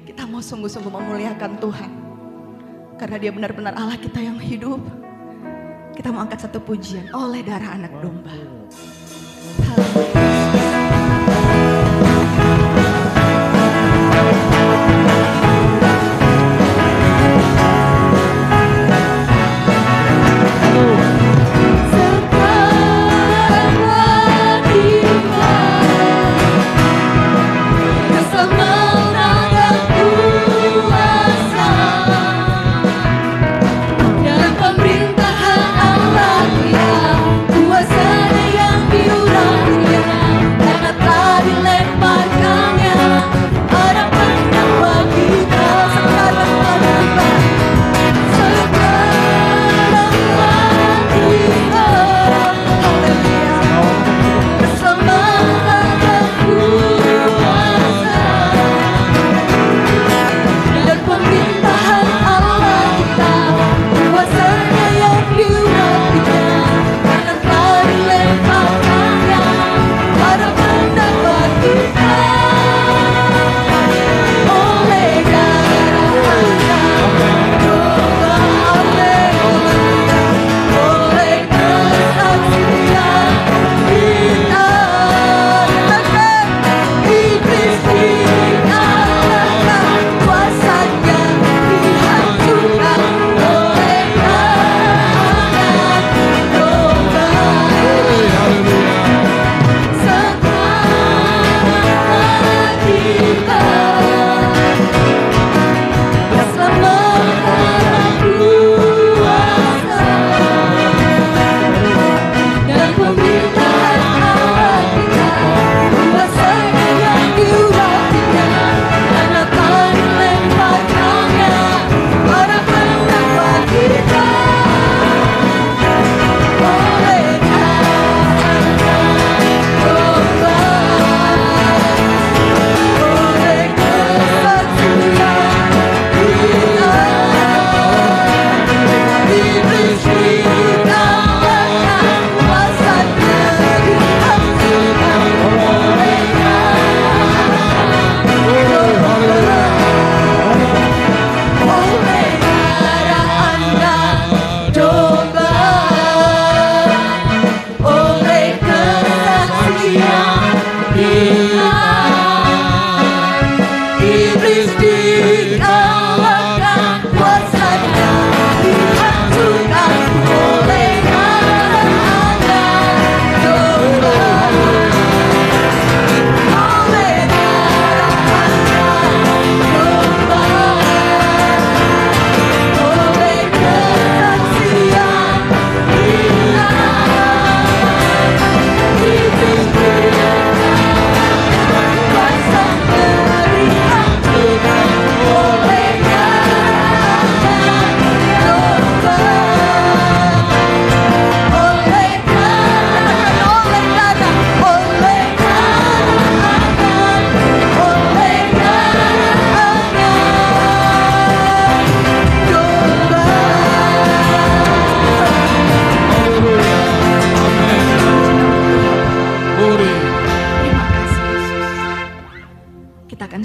Kita mau sungguh-sungguh memuliakan Tuhan, karena Dia benar-benar Allah kita yang hidup. Kita mau angkat satu pujian, oleh darah anak domba. Haleluya.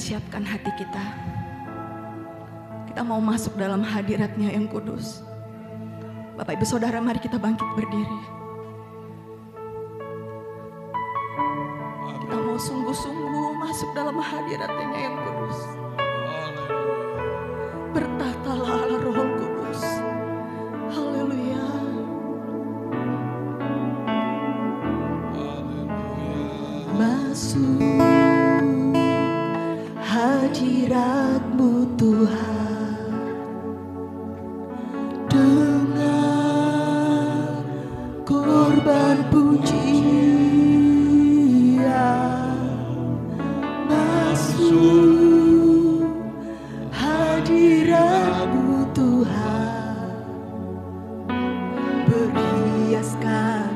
Siapkan hati kita. Kita mau masuk dalam hadirat-Nya yang kudus. Bapak Ibu Saudara, mari kita bangkit berdiri. Kita mau sungguh-sungguh masuk dalam hadirat-Nya yang kudus. Bertahtalah Allah Roh Kudus. Haleluya. Masuk hadirat-Mu Tuhan, dengar korban pujian. Masuk hadirat-Mu Tuhan, berhiaskan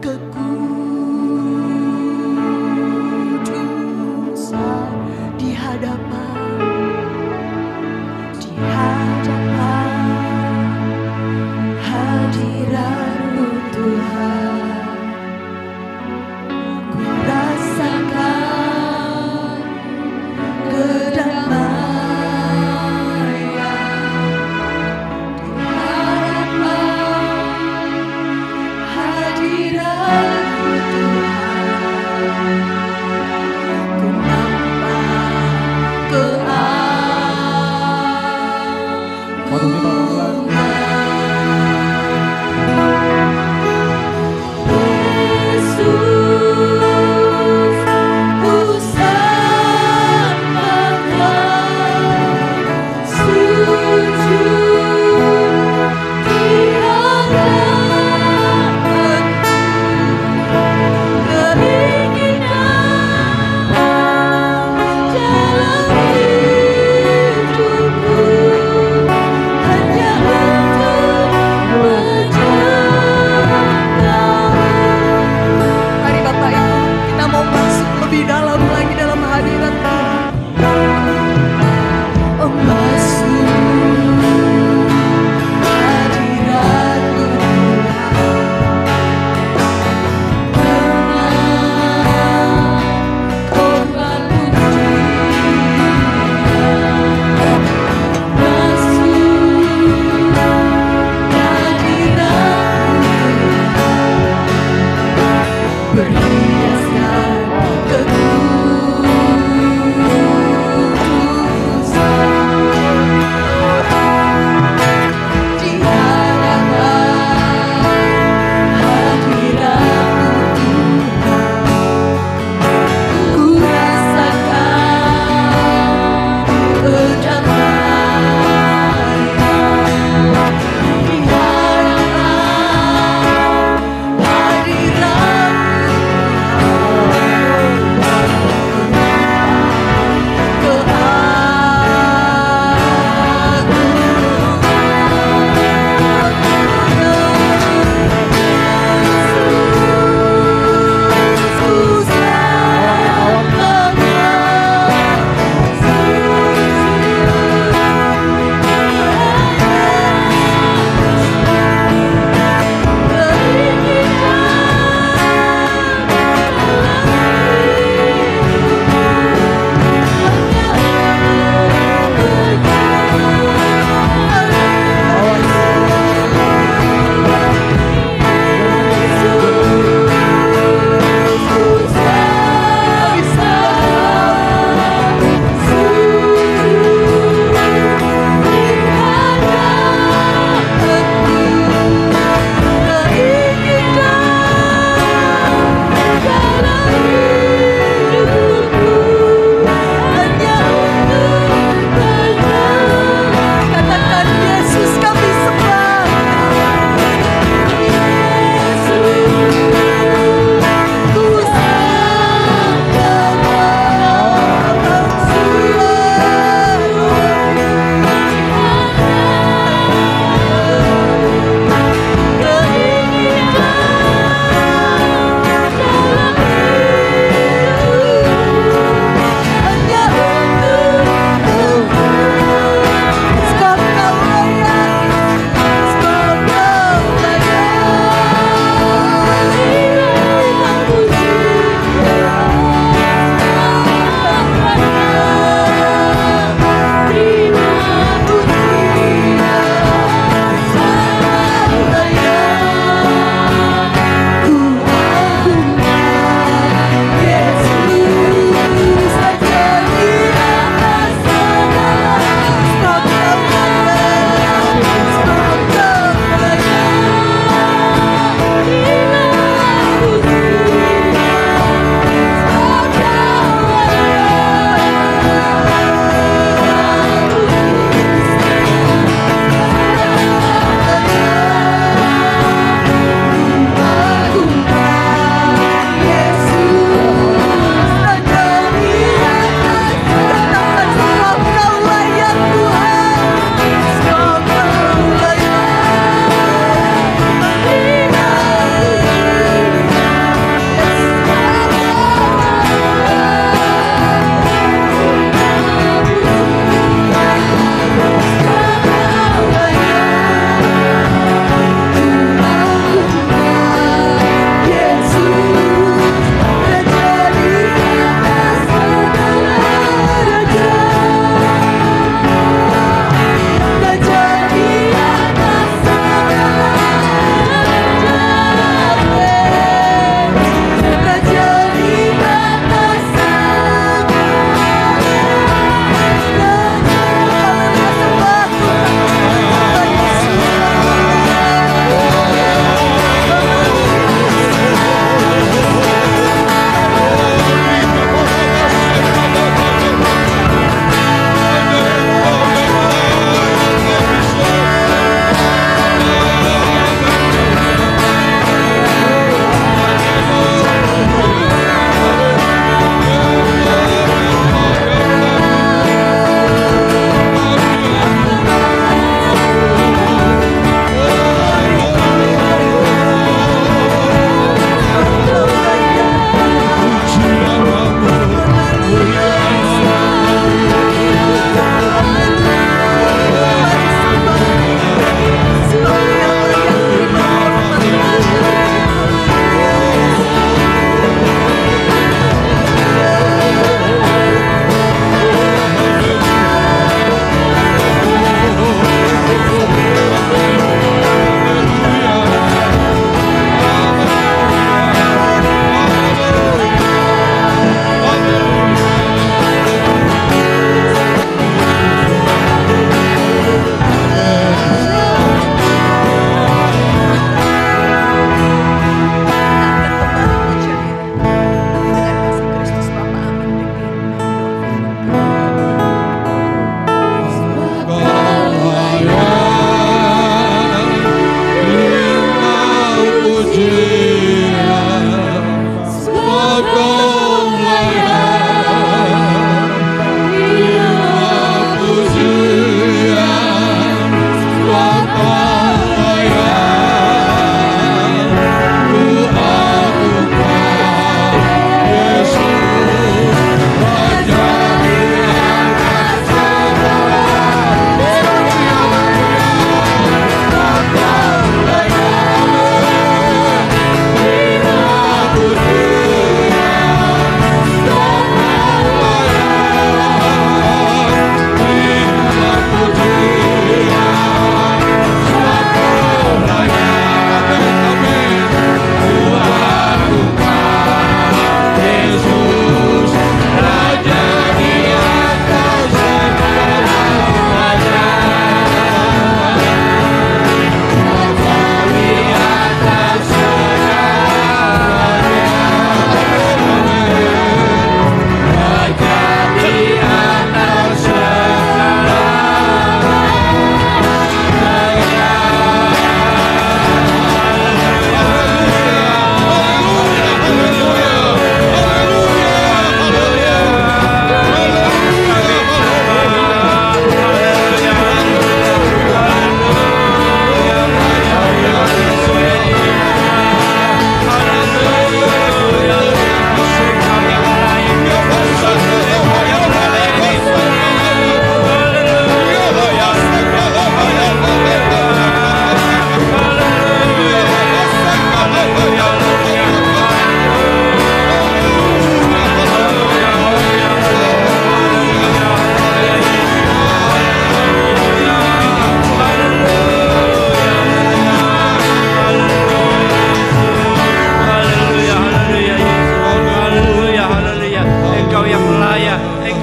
kekudusan di hadapan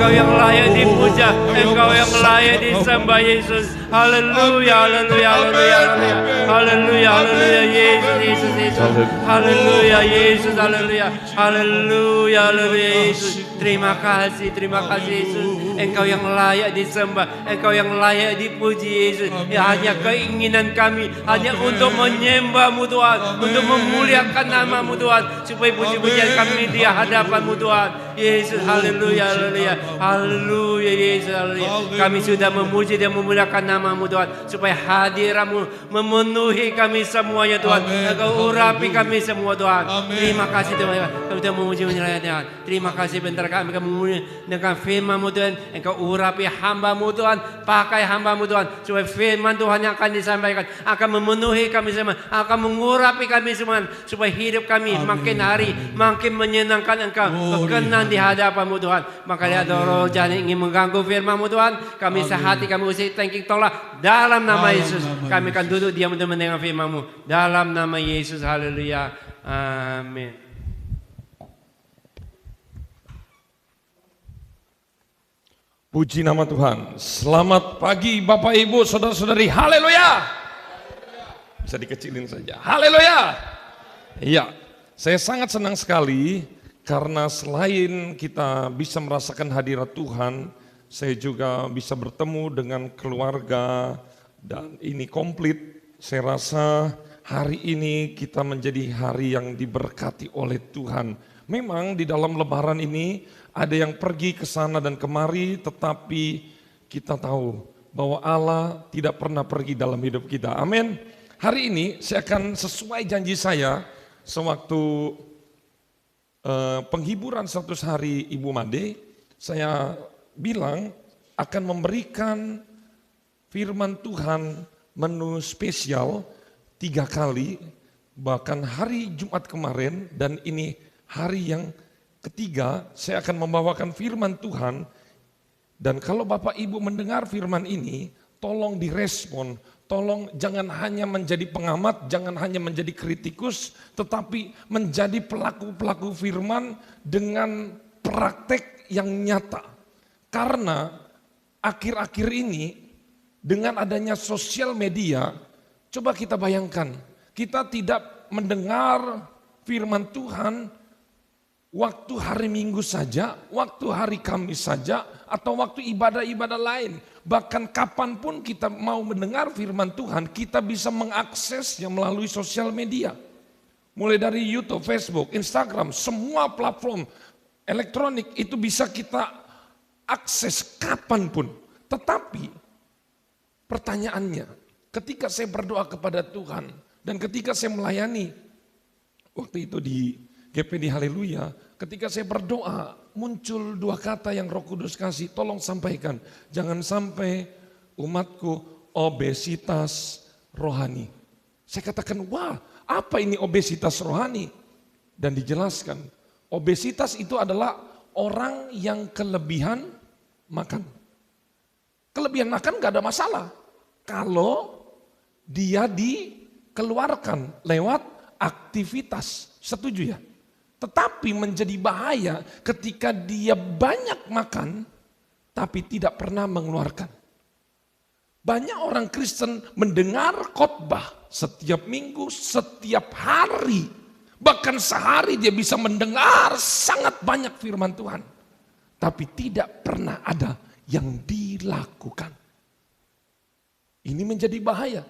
Engkau yang layak dipuja, Engkau yang layak disembah Yesus. Haleluya, haleluya, haleluya, haleluya, haleluya, haleluya, Yesus, Yesus, Yesus. Haleluya, Yesus, haleluya, haleluya, haleluya, Yesus. Terima kasih Yesus. Engkau yang layak disembah, Engkau yang layak dipuji Yesus. Ya, hanya keinginan kami hanya untuk menyembah-Mu Tuhan, untuk memuliakan nama-Mu Tuhan, supaya puji-pujian kami di hadapan-Mu Tuhan. Yesus, haleluya, haleluya, haleluya, Yesus, haleluya. Kami sudah memuji dan memuliakan nama-Mu Tuhan, supaya hadirat-Mu memenuhi kami semuanya Tuhan. Engkau urapi kami semua Tuhan. Terima kasih Tuhan. Kami sudah memuji menyerahkan Tuhan. Terima kasih bentar kami memuji dengan firman-Mu Tuhan. Engkau urapi hamba-Mu Tuhan, pakai hamba-Mu Tuhan, supaya firman Tuhan yang akan disampaikan akan memenuhi kami semua, akan mengurapi kami semua, supaya hidup kami makin hari makin menyenangkan Engkau, berkenan di hadapan-Mu Tuhan. Maka lihat roh jahat ingin mengganggu firman-Mu Tuhan, kami sehati, kami usik thanking tolak dalam nama Yesus. Kami akan duduk diam untuk mendengar firman-Mu dalam nama Yesus. Haleluya, amin. Puji nama Tuhan. Selamat pagi Bapak Ibu, saudara-saudari. Haleluya. Bisa dikecilin saja. Haleluya. Iya, saya sangat senang sekali karena selain kita bisa merasakan hadirat Tuhan, saya juga bisa bertemu dengan keluarga dan ini komplit. Saya rasa hari ini kita menjadi hari yang diberkati oleh Tuhan. Memang di dalam lebaran ini ada yang pergi ke sana dan kemari, tetapi kita tahu bahwa Allah tidak pernah pergi dalam hidup kita. Amin. Hari ini saya akan sesuai janji saya sewaktu penghiburan 100 hari Ibu Made, saya bilang akan memberikan firman Tuhan menu spesial 3 kali, bahkan hari Jumat kemarin dan ini hari yang ketiga saya akan membawakan firman Tuhan. Dan kalau Bapak Ibu mendengar firman ini, tolong direspon, tolong jangan hanya menjadi pengamat, jangan hanya menjadi kritikus, tetapi menjadi pelaku-pelaku firman dengan praktek yang nyata. Karena akhir-akhir ini dengan adanya sosial media, coba kita bayangkan, kita tidak mendengar firman Tuhan waktu hari Minggu saja, waktu hari Kamis saja, atau waktu ibadah-ibadah lain. Bahkan kapanpun kita mau mendengar firman Tuhan, kita bisa mengaksesnya melalui sosial media. Mulai dari YouTube, Facebook, Instagram, semua platform elektronik itu bisa kita akses kapanpun. Tetapi pertanyaannya, ketika saya berdoa kepada Tuhan, dan ketika saya melayani, waktu itu di GPD Haleluya, ketika saya berdoa muncul 2 kata yang Roh Kudus kasih, tolong sampaikan, jangan sampai umatku obesitas rohani. Saya katakan, wah apa ini obesitas rohani? Dan dijelaskan, obesitas itu adalah orang yang kelebihan makan. Kelebihan makan gak ada masalah kalau dia dikeluarkan lewat aktivitas, setuju ya? Tetapi menjadi bahaya ketika dia banyak makan tapi tidak pernah mengeluarkan. Banyak orang Kristen mendengar khotbah setiap minggu, setiap hari. Bahkan sehari dia bisa mendengar sangat banyak firman Tuhan. Tapi tidak pernah ada yang dilakukan. Ini menjadi bahaya.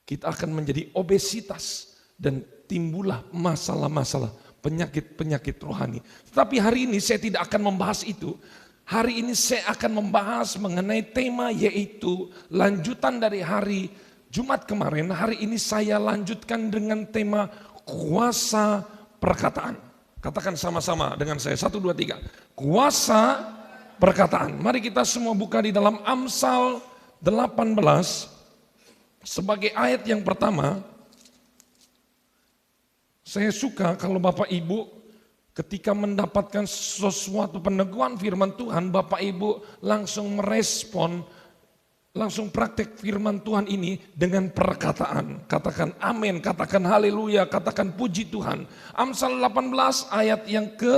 Kita akan menjadi obesitas dan timbullah masalah-masalah, penyakit-penyakit rohani. Tetapi hari ini saya tidak akan membahas itu. Hari ini saya akan membahas mengenai tema, yaitu lanjutan dari hari Jumat kemarin. Hari ini saya lanjutkan dengan tema kuasa perkataan. Katakan sama-sama dengan saya, 1, 2, 3. Kuasa perkataan. Mari kita semua buka di dalam Amsal 18 sebagai ayat yang pertama. Saya suka kalau Bapak Ibu ketika mendapatkan sesuatu peneguhan firman Tuhan, Bapak Ibu langsung merespon, langsung praktek firman Tuhan ini dengan perkataan. Katakan amin, katakan haleluya, katakan puji Tuhan. Amsal 18 ayat yang ke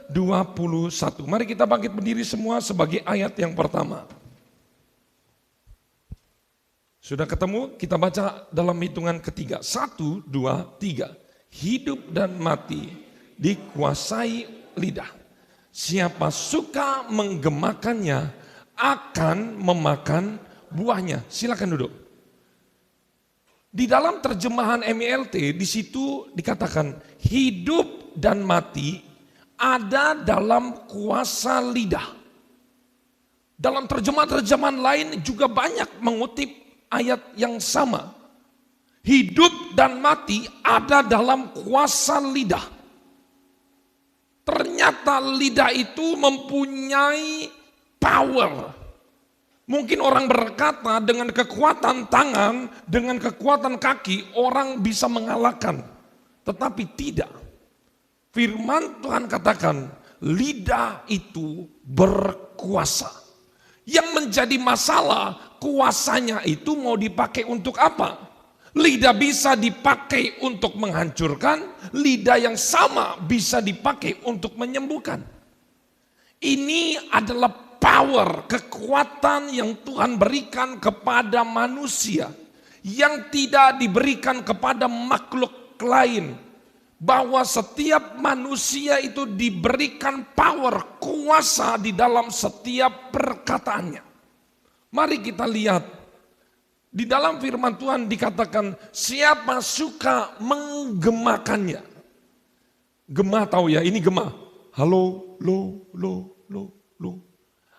21. Mari kita bangkit berdiri semua sebagai ayat yang pertama. Sudah ketemu? Kita baca dalam hitungan ketiga. 1, 2, 3. Hidup dan mati dikuasai lidah. Siapa suka menggemakannya akan memakan buahnya. Silakan duduk. Di dalam terjemahan MILT di situ dikatakan hidup dan mati ada dalam kuasa lidah. Dalam terjemahan-terjemahan lain juga banyak mengutip ayat yang sama. Hidup dan mati ada dalam kuasa lidah. Ternyata lidah itu mempunyai power. Mungkin orang berkata dengan kekuatan tangan, dengan kekuatan kaki orang bisa mengalahkan. Tetapi tidak. Firman Tuhan katakan lidah itu berkuasa. Yang menjadi masalah kuasanya itu mau dipakai untuk apa? Lidah bisa dipakai untuk menghancurkan, lidah yang sama bisa dipakai untuk menyembuhkan. Ini adalah power, kekuatan yang Tuhan berikan kepada manusia yang tidak diberikan kepada makhluk lain. Bahwa setiap manusia itu diberikan power, kuasa di dalam setiap perkataannya. Mari kita lihat. Di dalam firman Tuhan dikatakan siapa suka menggemakannya. Gema tahu ya, ini gema. Halo, lo.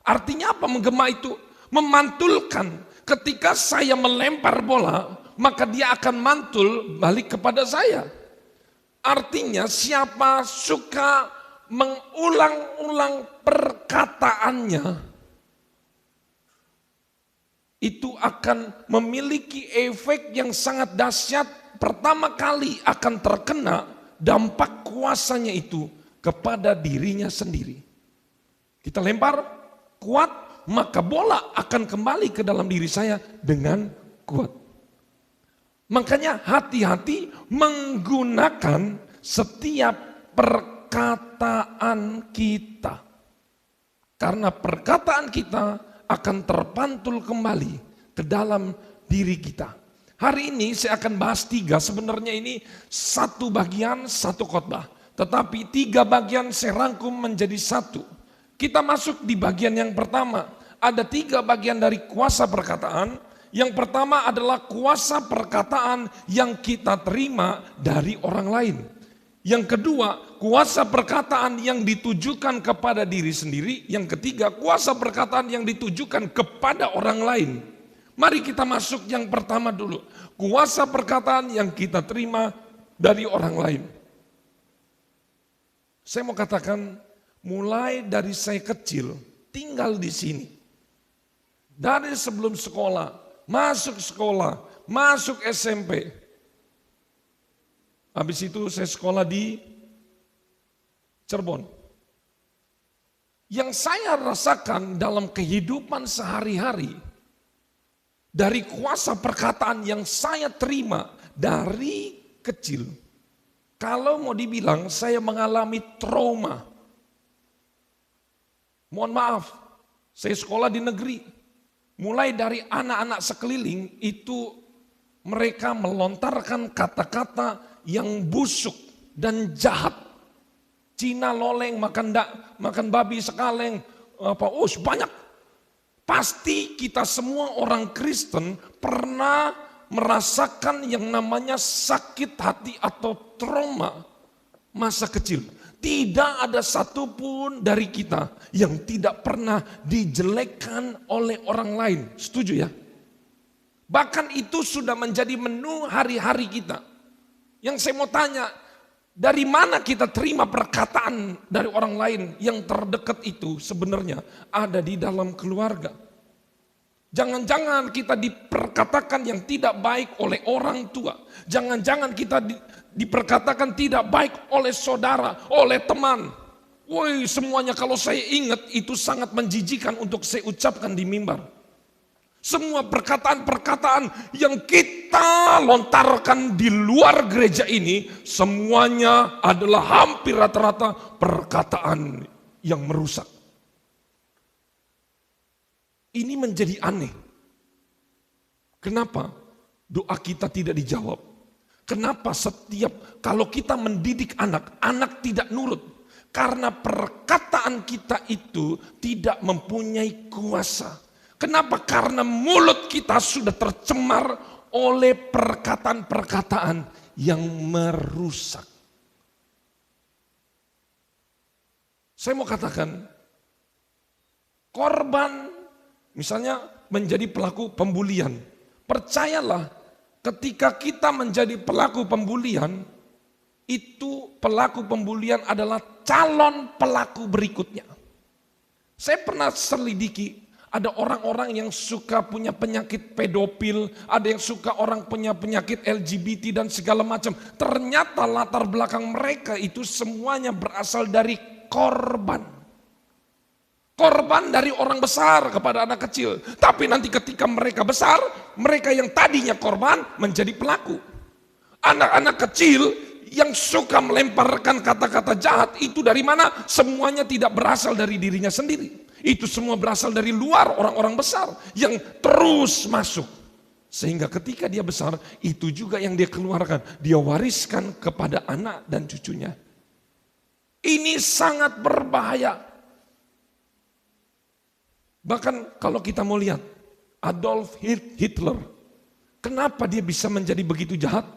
Artinya apa menggema itu? Memantulkan. Ketika saya melempar bola, maka dia akan mantul balik kepada saya. Artinya siapa suka mengulang-ulang perkataannya, itu akan memiliki efek yang sangat dahsyat. Pertama kali akan terkena dampak kuasanya itu kepada dirinya sendiri. Kita lempar kuat, maka bola akan kembali ke dalam diri saya dengan kuat. Makanya hati-hati menggunakan setiap perkataan kita. Karena perkataan kita akan terpantul kembali ke dalam diri kita. Hari ini saya akan bahas 3, sebenarnya ini satu bagian, satu khotbah. Tetapi 3 bagian saya rangkum menjadi 1. Kita masuk di bagian yang pertama. Ada 3 bagian dari kuasa perkataan. Yang pertama adalah kuasa perkataan yang kita terima dari orang lain. Yang kedua, kuasa perkataan yang ditujukan kepada diri sendiri. Yang ketiga, kuasa perkataan yang ditujukan kepada orang lain. Mari kita masuk yang pertama dulu. Kuasa perkataan yang kita terima dari orang lain. Saya mau katakan, mulai dari saya kecil, tinggal di sini. Dari sebelum sekolah, masuk SMP. Habis itu saya sekolah di Cirebon. Yang saya rasakan dalam kehidupan sehari-hari, dari kuasa perkataan yang saya terima dari kecil. Kalau mau dibilang saya mengalami trauma. Mohon maaf, saya sekolah di negeri. Mulai dari anak-anak sekeliling itu mereka melontarkan kata-kata yang busuk dan jahat. Cina loleng, makan babi sekaleng, banyak. Pasti kita semua orang Kristen pernah merasakan yang namanya sakit hati atau trauma masa kecil. Tidak ada satupun dari kita yang tidak pernah dijelekkan oleh orang lain. Setuju ya? Bahkan itu sudah menjadi menu hari-hari kita. Yang saya mau tanya, dari mana kita terima perkataan dari orang lain? Yang terdekat itu sebenarnya ada di dalam keluarga. Jangan-jangan kita diperkatakan yang tidak baik oleh orang tua. Jangan-jangan kita diperkatakan tidak baik oleh saudara, oleh teman. Woi, semuanya kalau saya ingat itu sangat menjijikan untuk saya ucapkan di mimbar. Semua perkataan-perkataan yang kita kita lontarkan di luar gereja ini, semuanya adalah hampir rata-rata perkataan yang merusak. Ini menjadi aneh. Kenapa doa kita tidak dijawab? Kenapa setiap kalau kita mendidik anak, anak tidak nurut? Karena perkataan kita itu tidak mempunyai kuasa. Kenapa? Karena mulut kita sudah tercemar oleh perkataan-perkataan yang merusak. Saya mau katakan, korban misalnya menjadi pelaku pembulian. Percayalah, ketika kita menjadi pelaku pembulian, itu pelaku pembulian adalah calon pelaku berikutnya. Saya pernah selidiki, ada orang-orang yang suka punya penyakit pedofil, ada yang suka orang punya penyakit LGBT dan segala macam. Ternyata latar belakang mereka itu semuanya berasal dari korban. Korban dari orang besar kepada anak kecil. Tapi nanti ketika mereka besar, mereka yang tadinya korban menjadi pelaku. Anak-anak kecil yang suka melemparkan kata-kata jahat itu dari mana? Semuanya tidak berasal dari dirinya sendiri. Itu semua berasal dari luar, orang-orang besar yang terus masuk. Sehingga ketika dia besar, itu juga yang dia keluarkan. Dia wariskan kepada anak dan cucunya. Ini sangat berbahaya. Bahkan kalau kita mau lihat, Adolf Hitler, kenapa dia bisa menjadi begitu jahat?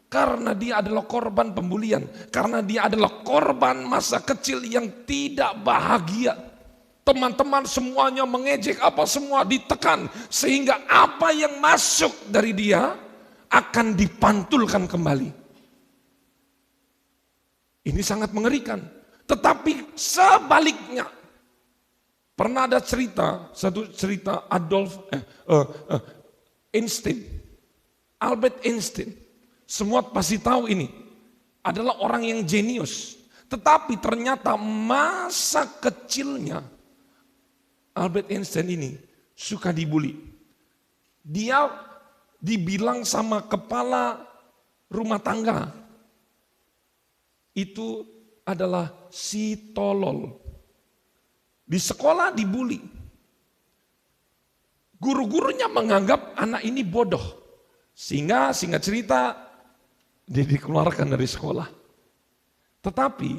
Karena dia adalah korban pembulian. Karena dia adalah korban masa kecil yang tidak bahagia. Teman-teman semuanya mengejek, apa semua ditekan. Sehingga apa yang masuk dari dia akan dipantulkan kembali. Ini sangat mengerikan. Tetapi sebaliknya. Pernah ada satu cerita Einstein. Albert Einstein. Semua pasti tahu ini adalah orang yang jenius. Tetapi ternyata masa kecilnya Albert Einstein ini suka dibully. Dia dibilang sama kepala rumah tangga itu adalah si tolol. Di sekolah dibully. Guru-gurunya menganggap anak ini bodoh. Sehingga singkat cerita dia dikeluarkan dari sekolah. Tetapi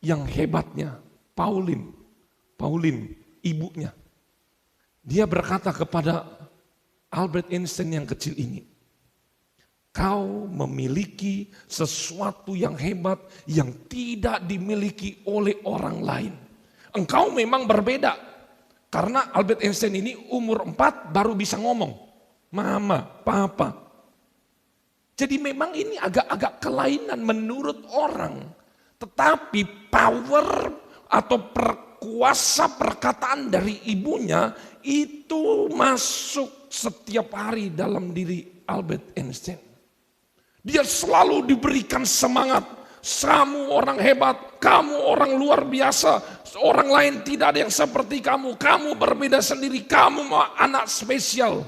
yang hebatnya Pauline ibunya. Dia berkata kepada Albert Einstein yang kecil ini, kau memiliki sesuatu yang hebat yang tidak dimiliki oleh orang lain. Engkau memang berbeda. Karena Albert Einstein ini umur 4 baru bisa ngomong. Mama, papa. Jadi memang ini agak-agak kelainan menurut orang. Tetapi power atau kuasa perkataan dari ibunya itu masuk setiap hari dalam diri Albert Einstein. Dia selalu diberikan semangat. Kamu orang hebat, kamu orang luar biasa. Orang lain tidak ada yang seperti kamu. Kamu berbeda sendiri, kamu anak spesial.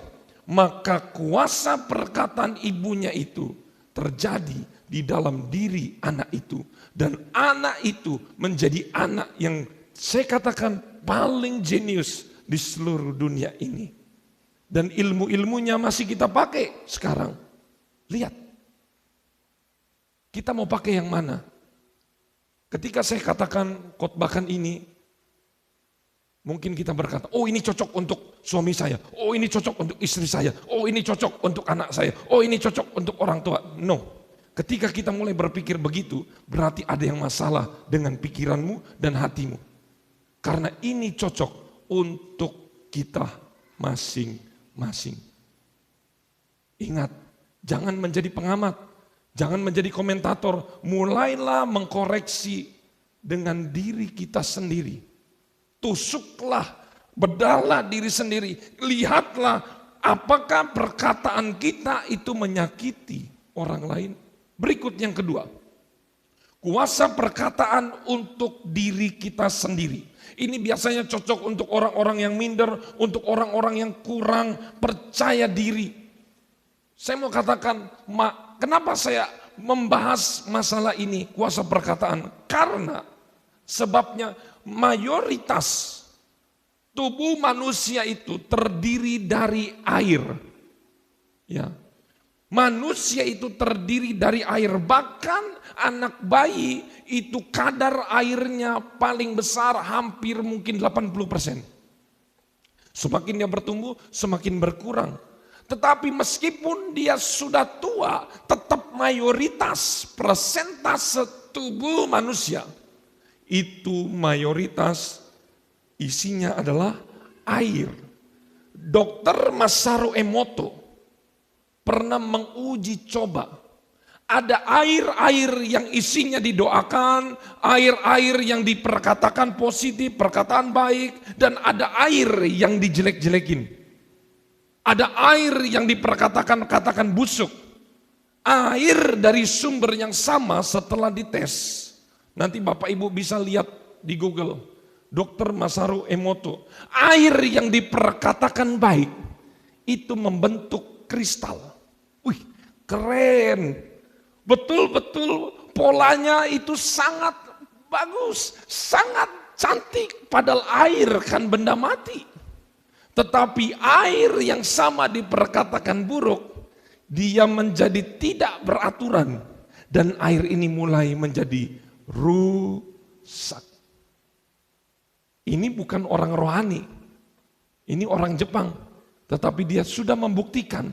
Maka kuasa perkataan ibunya itu terjadi di dalam diri anak itu. Dan anak itu menjadi anak yang saya katakan paling jenius di seluruh dunia ini. Dan ilmu-ilmunya masih kita pakai sekarang. Lihat. Kita mau pakai yang mana? Ketika saya katakan khotbahkan ini, mungkin kita berkata, oh ini cocok untuk suami saya, oh ini cocok untuk istri saya, oh ini cocok untuk anak saya, oh ini cocok untuk orang tua. No, ketika kita mulai berpikir begitu, berarti ada yang masalah dengan pikiranmu dan hatimu. Karena ini cocok untuk kita masing-masing. Ingat, jangan menjadi pengamat. Jangan menjadi komentator, mulailah mengkoreksi dengan diri kita sendiri. Tusuklah, bedahlah diri sendiri. Lihatlah apakah perkataan kita itu menyakiti orang lain. Berikut yang kedua, Kuasa perkataan untuk diri kita sendiri. Ini biasanya cocok untuk orang-orang yang minder, untuk orang-orang yang kurang percaya diri. Saya mau katakan, kenapa saya membahas masalah ini, kuasa perkataan? Karena sebabnya mayoritas tubuh manusia itu terdiri dari air. Ya. Manusia itu terdiri dari air, bahkan anak bayi itu kadar airnya paling besar hampir mungkin 80%. Semakin dia bertumbuh, semakin berkurang. Tetapi meskipun dia sudah tua, tetap mayoritas persentase tubuh manusia itu mayoritas isinya adalah air. Dr. Masaru Emoto pernah menguji coba. Ada air-air yang isinya didoakan, air-air yang diperkatakan positif, perkataan baik, dan ada air yang dijelek-jelekin. Ada air yang diperkatakan busuk. Air dari sumber yang sama setelah dites. Nanti Bapak Ibu bisa lihat di Google, Dr. Masaru Emoto. Air yang diperkatakan baik, itu membentuk kristal. Wih, keren. Betul-betul polanya itu sangat bagus, sangat cantik. Padahal air kan benda mati. Tetapi air yang sama diperkatakan buruk, dia menjadi tidak beraturan. Dan air ini mulai menjadi rusak. Ini bukan orang rohani, ini orang Jepang. Tetapi dia sudah membuktikan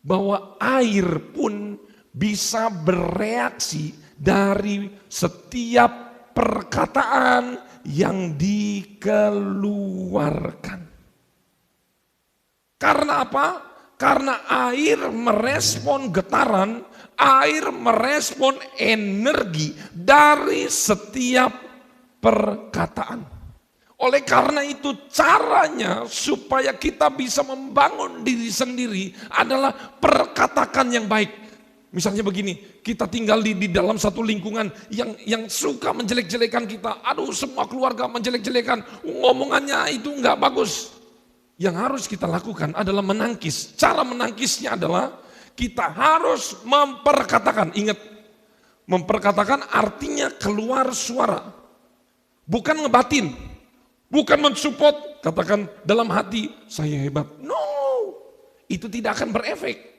bahwa air pun bisa bereaksi dari setiap perkataan yang dikeluarkan. Karena apa? Karena air merespon getaran, air merespon energi dari setiap perkataan. Oleh karena itu caranya supaya kita bisa membangun diri sendiri adalah perkatakan yang baik. Misalnya begini, kita tinggal di dalam satu lingkungan yang suka menjelek-jelekan kita. Aduh, semua keluarga menjelek-jelekan, ngomongannya itu enggak bagus. Yang harus kita lakukan adalah menangkis. Cara menangkisnya adalah kita harus memperkatakan. Ingat, memperkatakan artinya keluar suara. Bukan ngebatin. Bukan mensupport, katakan dalam hati, saya hebat. No, itu tidak akan berefek.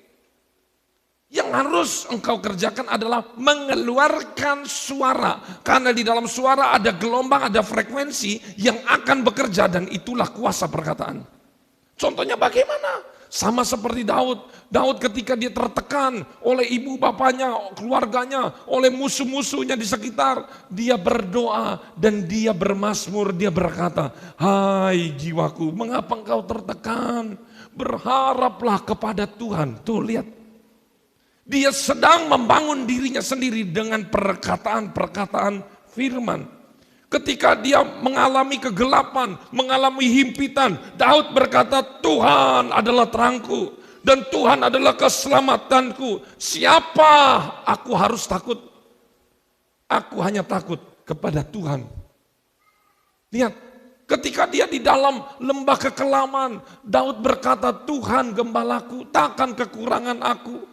Yang harus engkau kerjakan adalah mengeluarkan suara. Karena di dalam suara ada gelombang, ada frekuensi yang akan bekerja dan itulah kuasa perkataan. Contohnya bagaimana? Sama seperti Daud. Daud ketika dia tertekan oleh ibu bapaknya, keluarganya, oleh musuh-musuhnya di sekitar. Dia berdoa dan dia bermazmur, dia berkata, hai jiwaku, mengapa engkau tertekan? Berharaplah kepada Tuhan. Tuh lihat. Dia sedang membangun dirinya sendiri dengan perkataan-perkataan firman. Ketika dia mengalami kegelapan, mengalami himpitan, Daud berkata, Tuhan adalah terangku dan Tuhan adalah keselamatanku. Siapa aku harus takut? Aku hanya takut kepada Tuhan. Lihat, ketika dia di dalam lembah kekelaman, Daud berkata, Tuhan gembalaku, takkan kekurangan aku.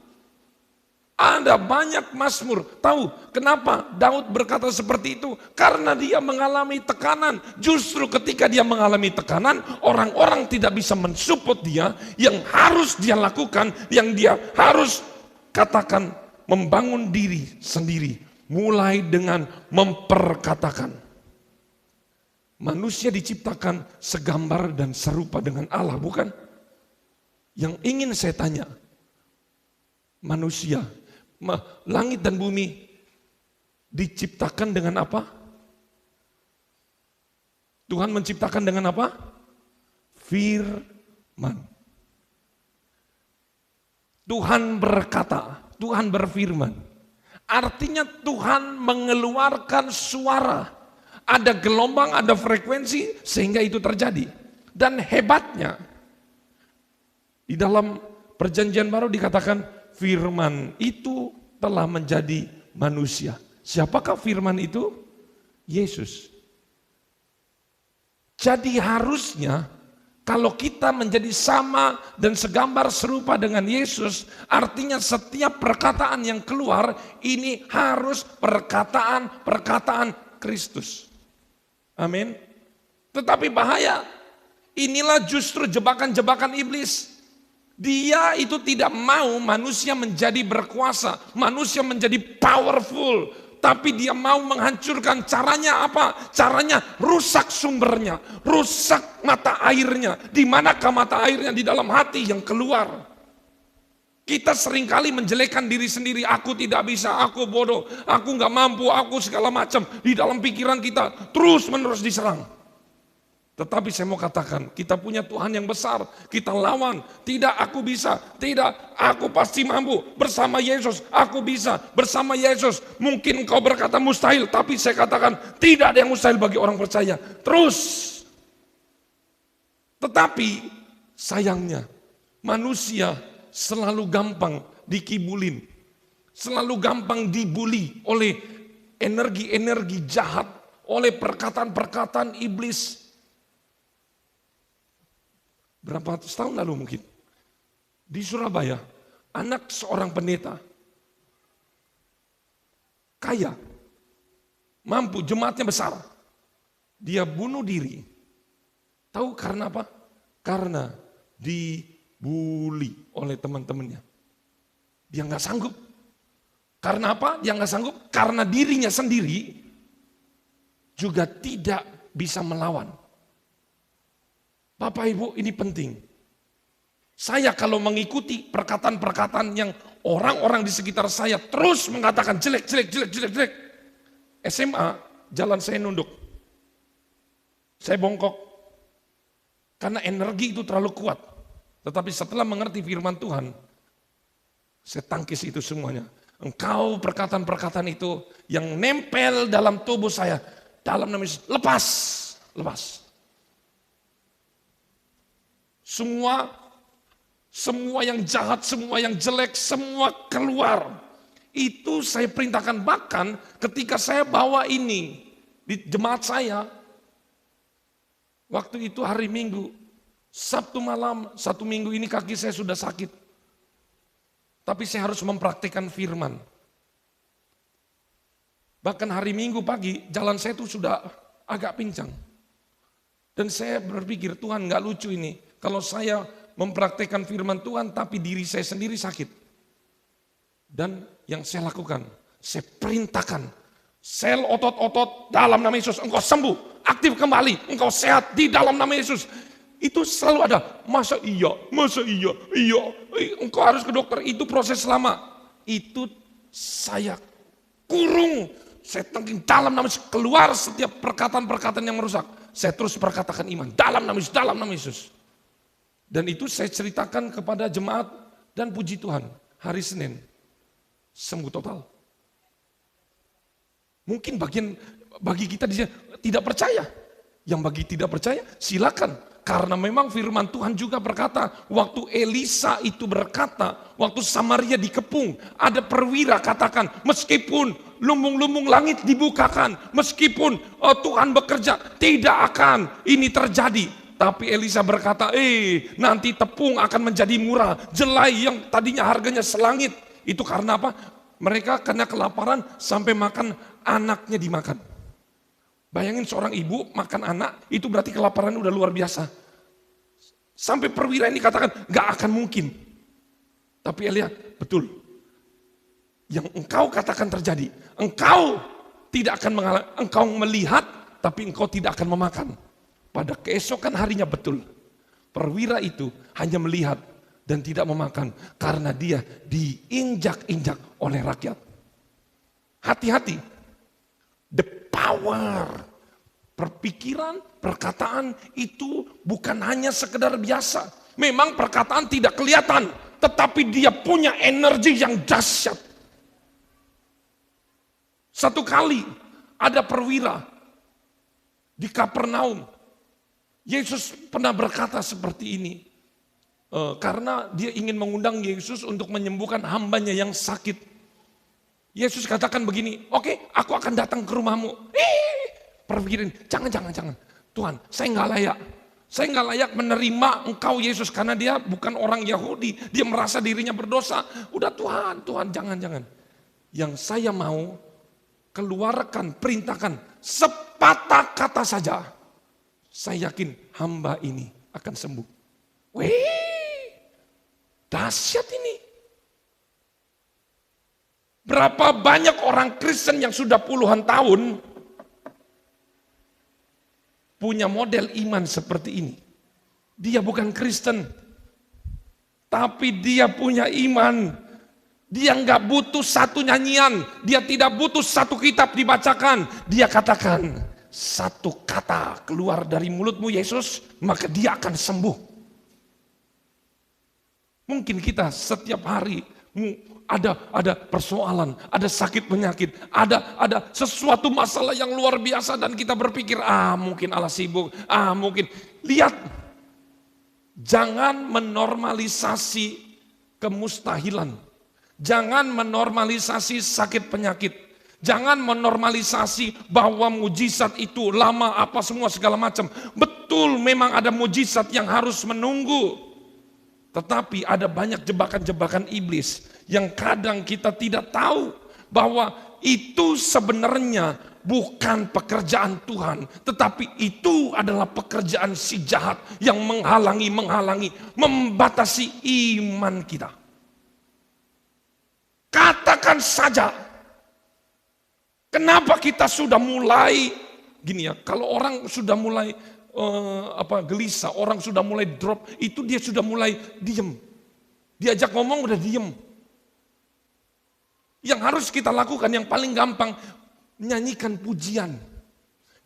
Ada banyak mazmur. Tahu kenapa Daud berkata seperti itu? Karena dia mengalami tekanan. Justru ketika dia mengalami tekanan, orang-orang tidak bisa mensupport dia. Yang harus dia lakukan, yang dia harus katakan, membangun diri sendiri. Mulai dengan memperkatakan. Manusia diciptakan segambar dan serupa dengan Allah, bukan? Yang ingin saya tanya, manusia, langit dan bumi diciptakan dengan apa? Tuhan menciptakan dengan apa? Firman. Tuhan berkata, Tuhan berfirman. Artinya Tuhan mengeluarkan suara. Ada gelombang, ada frekuensi sehingga itu terjadi. Dan hebatnya, di dalam perjanjian baru dikatakan, firman itu telah menjadi manusia. Siapakah firman itu? Yesus. Jadi harusnya kalau kita menjadi sama dan segambar serupa dengan Yesus, artinya setiap perkataan yang keluar ini harus perkataan Kristus. Amin. Tetapi bahaya, inilah justru jebakan-jebakan iblis. Dia itu tidak mau manusia menjadi berkuasa, manusia menjadi powerful. Tapi dia mau menghancurkan. Caranya apa? Caranya rusak sumbernya, rusak mata airnya. Di manakah mata airnya? Di dalam hati yang keluar. Kita seringkali menjelekkan diri sendiri. Aku tidak bisa, aku bodoh, aku gak mampu, aku segala macam. Di dalam pikiran kita terus menerus diserang. Tetapi saya mau katakan, kita punya Tuhan yang besar, kita lawan. Tidak, aku bisa. Tidak, aku pasti mampu. Bersama Yesus, aku bisa. Bersama Yesus, mungkin engkau berkata mustahil. Tapi saya katakan, tidak ada yang mustahil bagi orang percaya. Terus. Tetapi, sayangnya, manusia selalu gampang dikibulin. Selalu gampang dibuli oleh energi-energi jahat. Oleh perkataan-perkataan iblis. Berapa tahun lalu mungkin, di Surabaya, anak seorang pendeta, kaya, mampu, jemaatnya besar, dia bunuh diri. Tahu karena apa? Karena dibully oleh teman-temannya. Dia nggak sanggup. Karena apa? Dia nggak sanggup. Karena dirinya sendiri juga tidak bisa melawan. Bapak Ibu, ini penting. Saya kalau mengikuti perkataan-perkataan yang orang-orang di sekitar saya terus mengatakan jelek. SMA, jalan saya nunduk. Saya bongkok. Karena energi itu terlalu kuat. Tetapi setelah mengerti firman Tuhan, saya tangkis itu semuanya. Engkau perkataan-perkataan itu yang nempel dalam tubuh saya, dalam nama Yesus, lepas. Semua yang jahat, semua yang jelek, semua keluar. Itu saya perintahkan, bahkan ketika saya bawa ini di jemaat saya, waktu itu hari Minggu, Sabtu malam, 1 minggu ini kaki saya sudah sakit. Tapi saya harus mempraktikkan firman. Bahkan hari Minggu pagi, jalan saya itu sudah agak pincang. Dan saya berpikir, Tuhan gak lucu ini. Kalau saya mempraktikkan firman Tuhan tapi diri saya sendiri sakit. Dan yang saya lakukan, saya perintahkan sel otot-otot dalam nama Yesus, engkau sembuh, aktif kembali, engkau sehat di dalam nama Yesus. Itu selalu ada, masa iya, engkau harus ke dokter, itu proses lama. Itu saya kurung, saya tengking dalam nama Yesus, keluar setiap perkataan-perkataan yang merusak. Saya terus perkatakan iman, dalam nama Yesus. Dan itu saya ceritakan kepada jemaat dan puji Tuhan, hari Senin, sembuh total. Mungkin bagi kita tidak percaya. Yang bagi tidak percaya, silakan. Karena memang firman Tuhan juga berkata, waktu Elisa itu berkata, waktu Samaria dikepung, ada perwira katakan, meskipun lumbung-lumbung langit dibukakan, meskipun Tuhan bekerja, tidak akan ini terjadi. Tapi Elisa berkata, nanti tepung akan menjadi murah. Jelai yang tadinya harganya selangit. Itu karena apa? Mereka kena kelaparan sampai makan anaknya dimakan. Bayangin seorang ibu makan anak, itu berarti kelaparan udah luar biasa. Sampai perwira ini katakan, gak akan mungkin. Tapi Elia, betul. Yang engkau katakan terjadi. Engkau tidak akan mengalami, engkau melihat, tapi engkau tidak akan memakan. Pada keesokan harinya betul, perwira itu hanya melihat dan tidak memakan karena dia diinjak-injak oleh rakyat. Hati-hati, the power, perpikiran, perkataan itu bukan hanya sekedar biasa. Memang perkataan tidak kelihatan, tetapi dia punya energi yang dahsyat. Satu kali ada perwira di Kapernaum. Yesus pernah berkata seperti ini. Karena dia ingin mengundang Yesus untuk menyembuhkan hambanya yang sakit. Yesus katakan begini, oke, aku akan datang ke rumahmu. Perpikirin, jangan. Tuhan, saya nggak layak. Saya nggak layak menerima engkau Yesus karena dia bukan orang Yahudi. Dia merasa dirinya berdosa. Udah Tuhan, jangan. Yang saya mau keluarkan, perintahkan sepatah kata saja. Saya yakin hamba ini akan sembuh. Wih, dahsyat ini. Berapa banyak orang Kristen yang sudah puluhan tahun punya model iman seperti ini. Dia bukan Kristen, tapi dia punya iman. Dia nggak butuh satu nyanyian, dia tidak butuh satu kitab dibacakan. Dia katakan, satu kata keluar dari mulutmu Yesus, maka dia akan sembuh. Mungkin kita setiap hari ada persoalan, ada sakit penyakit, ada sesuatu masalah yang luar biasa dan kita berpikir, mungkin Allah sibuk, mungkin. Lihat, jangan menormalisasi kemustahilan. Jangan menormalisasi sakit penyakit. Jangan menormalisasi bahwa mujizat itu lama apa semua segala macam. Betul, memang ada mujizat yang harus menunggu. Tetapi ada banyak jebakan-jebakan iblis yang kadang kita tidak tahu bahwa itu sebenarnya bukan pekerjaan Tuhan, tetapi itu adalah pekerjaan si jahat yang menghalangi, membatasi iman kita. Katakan saja, kenapa kita sudah mulai gini ya, kalau orang sudah mulai gelisah, orang sudah mulai drop, itu dia sudah mulai diem. Diajak ngomong udah diem. Yang harus kita lakukan yang paling gampang, nyanyikan pujian.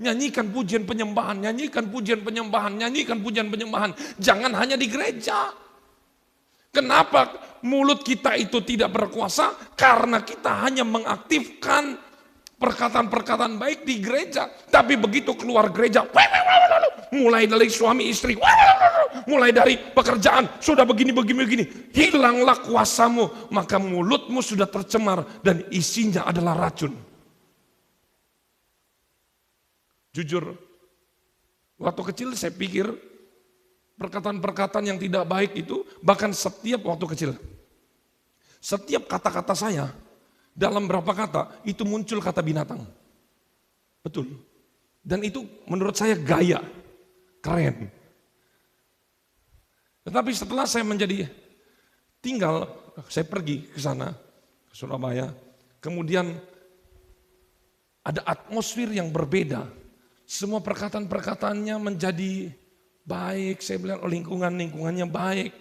Nyanyikan pujian penyembahan, nyanyikan pujian penyembahan, nyanyikan pujian penyembahan. Jangan hanya di gereja. Kenapa mulut kita itu tidak berkuasa? Karena kita hanya mengaktifkan perkataan-perkataan baik di gereja. Tapi begitu keluar gereja, mulai dari suami istri, mulai dari pekerjaan, sudah begini. Hilanglah kuasamu, maka mulutmu sudah tercemar dan isinya adalah racun. Jujur, waktu kecil saya pikir perkataan-perkataan yang tidak baik itu, bahkan setiap waktu kecil, setiap kata-kata saya, dalam berapa kata, itu muncul kata binatang. Betul. Dan itu menurut saya gaya, keren. Tetapi setelah saya saya pergi ke sana, ke Surabaya, kemudian ada atmosfer yang berbeda. Semua perkataan-perkataannya menjadi baik, saya bilang lingkungannya baik.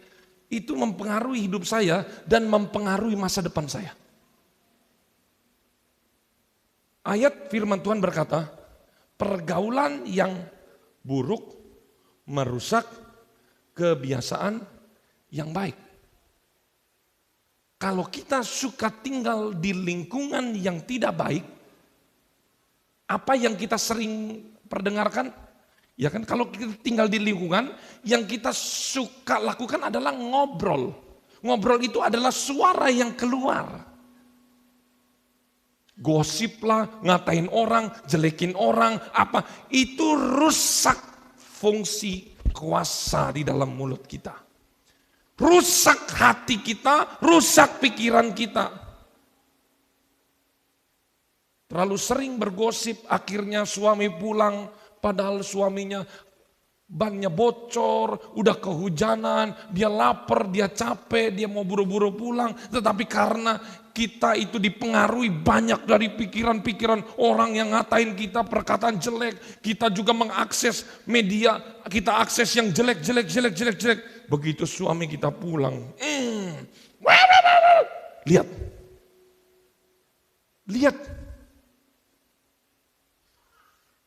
Itu mempengaruhi hidup saya dan mempengaruhi masa depan saya. Ayat firman Tuhan berkata, pergaulan yang buruk merusak kebiasaan yang baik. Kalau kita suka tinggal di lingkungan yang tidak baik, apa yang kita sering perdengarkan? Ya kan, kalau kita tinggal di lingkungan yang kita suka lakukan adalah ngobrol. Ngobrol itu adalah suara yang keluar. Gosip lah, ngatain orang, jelekin orang, apa. Itu rusak fungsi kuasa di dalam mulut kita. Rusak hati kita, rusak pikiran kita. Terlalu sering bergosip, akhirnya suami pulang, padahal suaminya bannya bocor, udah kehujanan, dia lapar, dia capek, dia mau buru-buru pulang. Tetapi karena kita itu dipengaruhi banyak dari pikiran-pikiran orang yang ngatain kita, perkataan jelek. Kita juga mengakses media, kita akses yang jelek. Begitu suami kita pulang, lihat.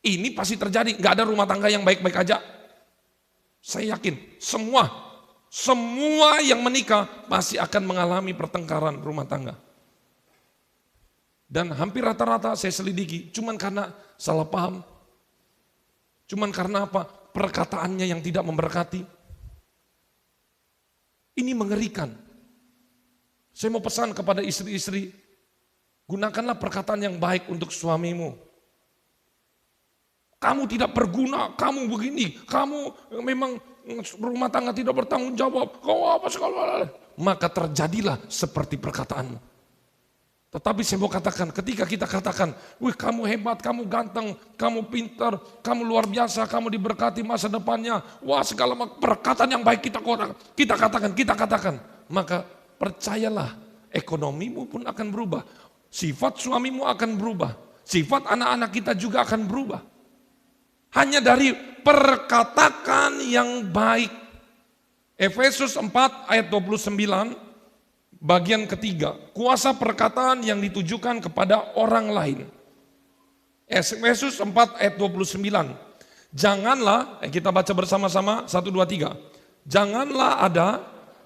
Ini pasti terjadi, gak ada rumah tangga yang baik-baik aja. Saya yakin semua yang menikah pasti akan mengalami pertengkaran rumah tangga. Dan hampir rata-rata saya selidiki, cuman karena salah paham. Cuman karena apa? Perkataannya yang tidak memberkati. Ini mengerikan. Saya mau pesan kepada istri-istri, Gunakanlah perkataan yang baik untuk suamimu. Kamu tidak berguna, kamu begini, kamu memang rumah tangga tidak bertanggung jawab, kau apa segala. Maka terjadilah seperti perkataanmu. Tetapi saya mau katakan, ketika kita katakan, wih kamu hebat, kamu ganteng, kamu pintar, kamu luar biasa, kamu diberkati masa depannya, wah segala perkataan yang baik kita katakan. Maka percayalah, ekonomimu pun akan berubah. Sifat suamimu akan berubah. Sifat anak-anak kita juga akan berubah. Hanya dari perkataan yang baik. Efesus 4 ayat 29 bagian ketiga. Kuasa perkataan yang ditujukan kepada orang lain. Efesus 4 ayat 29. Janganlah, kita baca bersama-sama 1, 2, 3. Janganlah ada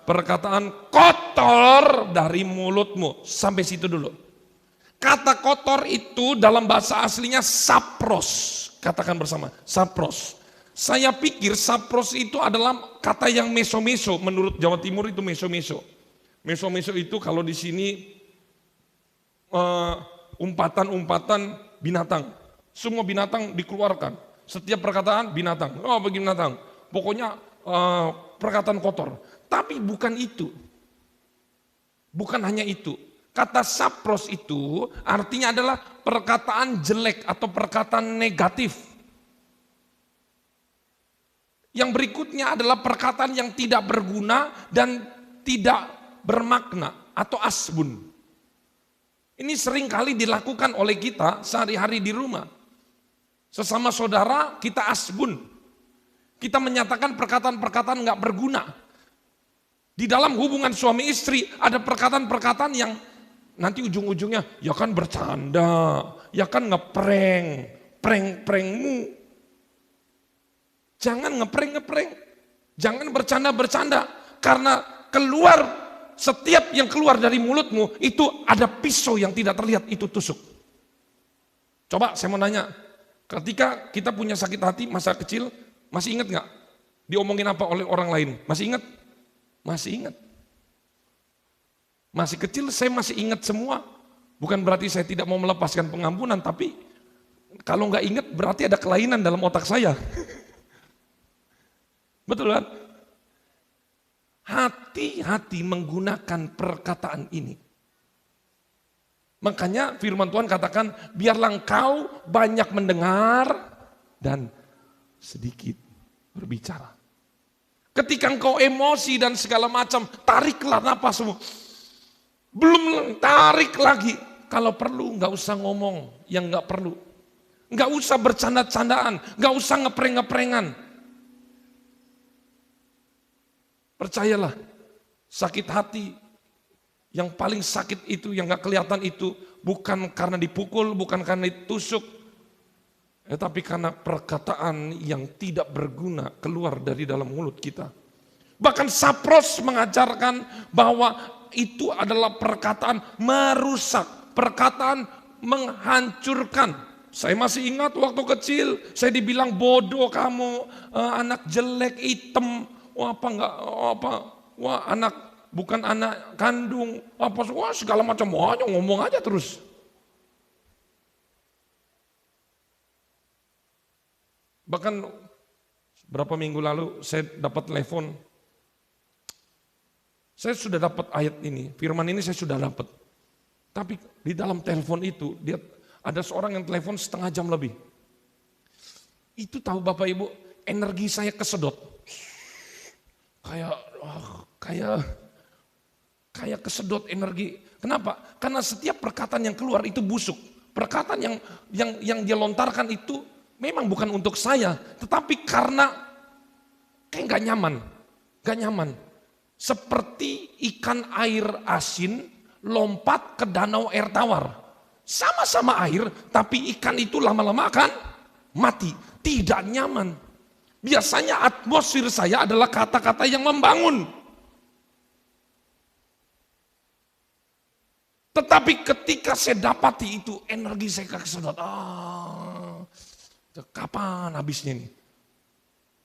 perkataan kotor dari mulutmu. Sampai situ dulu. Kata kotor itu dalam bahasa aslinya sapros. Katakan bersama, sapros. Saya pikir sapros itu adalah kata yang meso-meso. Menurut Jawa Timur itu meso-meso. Meso-meso itu kalau di sini umpatan-umpatan binatang. Semua binatang dikeluarkan. Setiap perkataan binatang. Oh bagi binatang. Pokoknya perkataan kotor. Tapi bukan itu. Bukan hanya itu. Kata sapros itu artinya adalah perkataan jelek atau perkataan negatif. Yang berikutnya adalah perkataan yang tidak berguna dan tidak bermakna atau asbun. Ini seringkali dilakukan oleh kita sehari-hari di rumah. Sesama saudara kita asbun. Kita menyatakan perkataan-perkataan nggak berguna. Di dalam hubungan suami istri ada perkataan-perkataan yang nanti ujung-ujungnya, ya kan bercanda, ya kan ngeprank, prank-prankmu. Jangan ngeprank, jangan bercanda-bercanda. Karena setiap yang keluar dari mulutmu, itu ada pisau yang tidak terlihat, itu tusuk. Coba saya mau nanya, ketika kita punya sakit hati masa kecil, masih ingat gak? Diomongin apa oleh orang lain? Masih ingat? Masih ingat. Masih kecil saya masih ingat semua. Bukan berarti saya tidak mau melepaskan pengampunan, tapi kalau nggak ingat berarti ada kelainan dalam otak saya. Betul kan? Hati-hati menggunakan perkataan ini. Makanya firman Tuhan katakan, biarlah engkau banyak mendengar dan sedikit berbicara. Ketika engkau emosi dan segala macam, tariklah napasmu. Belum tarik lagi. Kalau perlu nggak usah ngomong yang nggak perlu. Nggak usah bercanda-candaan. Nggak usah ngeprank-ngeprangan. Percayalah, sakit hati yang paling sakit itu, yang nggak kelihatan itu, bukan karena dipukul, bukan karena ditusuk, tapi karena perkataan yang tidak berguna keluar dari dalam mulut kita. Bahkan Sapros mengajarkan bahwa itu adalah perkataan merusak, perkataan menghancurkan. Saya masih ingat waktu kecil, saya dibilang bodoh kamu, anak jelek, hitam, wah anak bukan anak kandung, wah segala macam, wah ngomong aja terus. Bahkan berapa minggu lalu saya dapat telepon. Saya sudah dapat ayat ini, firman ini saya sudah dapat. Tapi di dalam telepon itu, dia ada seorang yang telepon setengah jam lebih. Itu tahu Bapak Ibu, energi saya kesedot. Kayak kesedot energi. Kenapa? Karena setiap perkataan yang keluar itu busuk. Perkataan yang dia lontarkan itu memang bukan untuk saya, tetapi karena kayak gak nyaman. Seperti ikan air asin lompat ke danau air tawar. Sama-sama air, tapi ikan itu lama-lama akan mati. Tidak nyaman. Biasanya atmosfer saya adalah kata-kata yang membangun. Tetapi ketika saya dapati itu, energi saya kesedot. Kapan habisnya nih?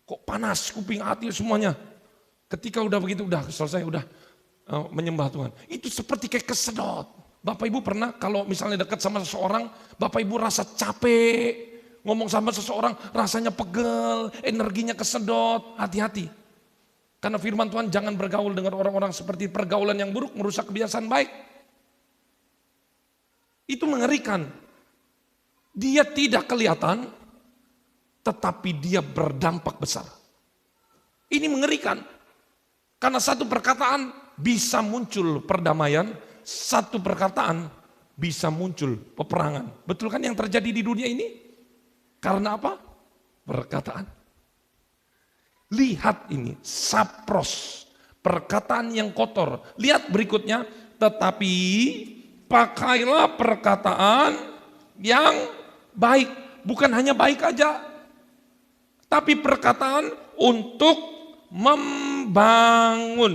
Kok panas kuping hati semuanya? Ketika udah begitu, udah selesai, udah menyembah Tuhan. Itu seperti kayak kesedot. Bapak Ibu pernah kalau misalnya dekat sama seseorang, Bapak Ibu rasa capek, ngomong sama seseorang rasanya pegel, energinya kesedot, hati-hati. Karena firman Tuhan jangan bergaul dengan orang-orang seperti pergaulan yang buruk merusak kebiasaan baik. Itu mengerikan. Dia tidak kelihatan, tetapi dia berdampak besar. Ini mengerikan. Karena satu perkataan bisa muncul perdamaian, satu perkataan bisa muncul peperangan. Betul kan yang terjadi di dunia ini? Karena apa? Perkataan. Lihat ini, sapros, perkataan yang kotor. Lihat berikutnya, tetapi pakailah perkataan yang baik. Bukan hanya baik aja, tapi perkataan untuk membangun.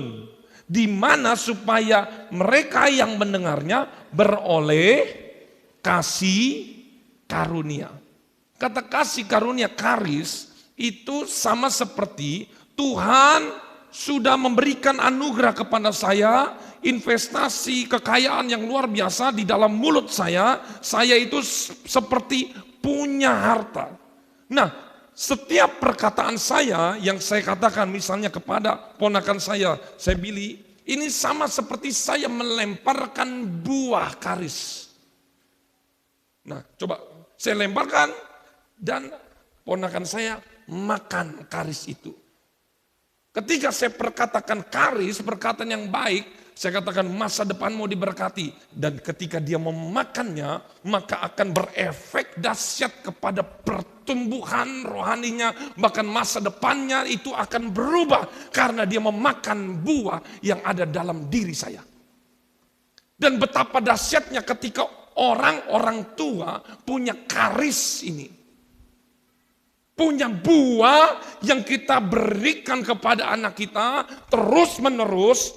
Di mana supaya mereka yang mendengarnya beroleh kasih karunia. Kata kasih karunia, karis, itu sama seperti Tuhan sudah memberikan anugerah kepada saya, investasi kekayaan yang luar biasa di dalam mulut saya itu seperti punya harta. Nah, setiap perkataan saya yang saya katakan misalnya kepada ponakan saya Billy, ini sama seperti saya melemparkan buah karis. Nah, coba saya lemparkan dan ponakan saya makan karis itu. Ketika saya perkatakan karis, perkataan yang baik, saya katakan masa depanmu diberkati. Dan ketika dia memakannya, maka akan berefek dahsyat kepada pertumbuhan rohaninya. Bahkan masa depannya itu akan berubah karena dia memakan buah yang ada dalam diri saya. Dan betapa dahsyatnya ketika orang-orang tua punya karis ini. Punya buah yang kita berikan kepada anak kita terus menerus,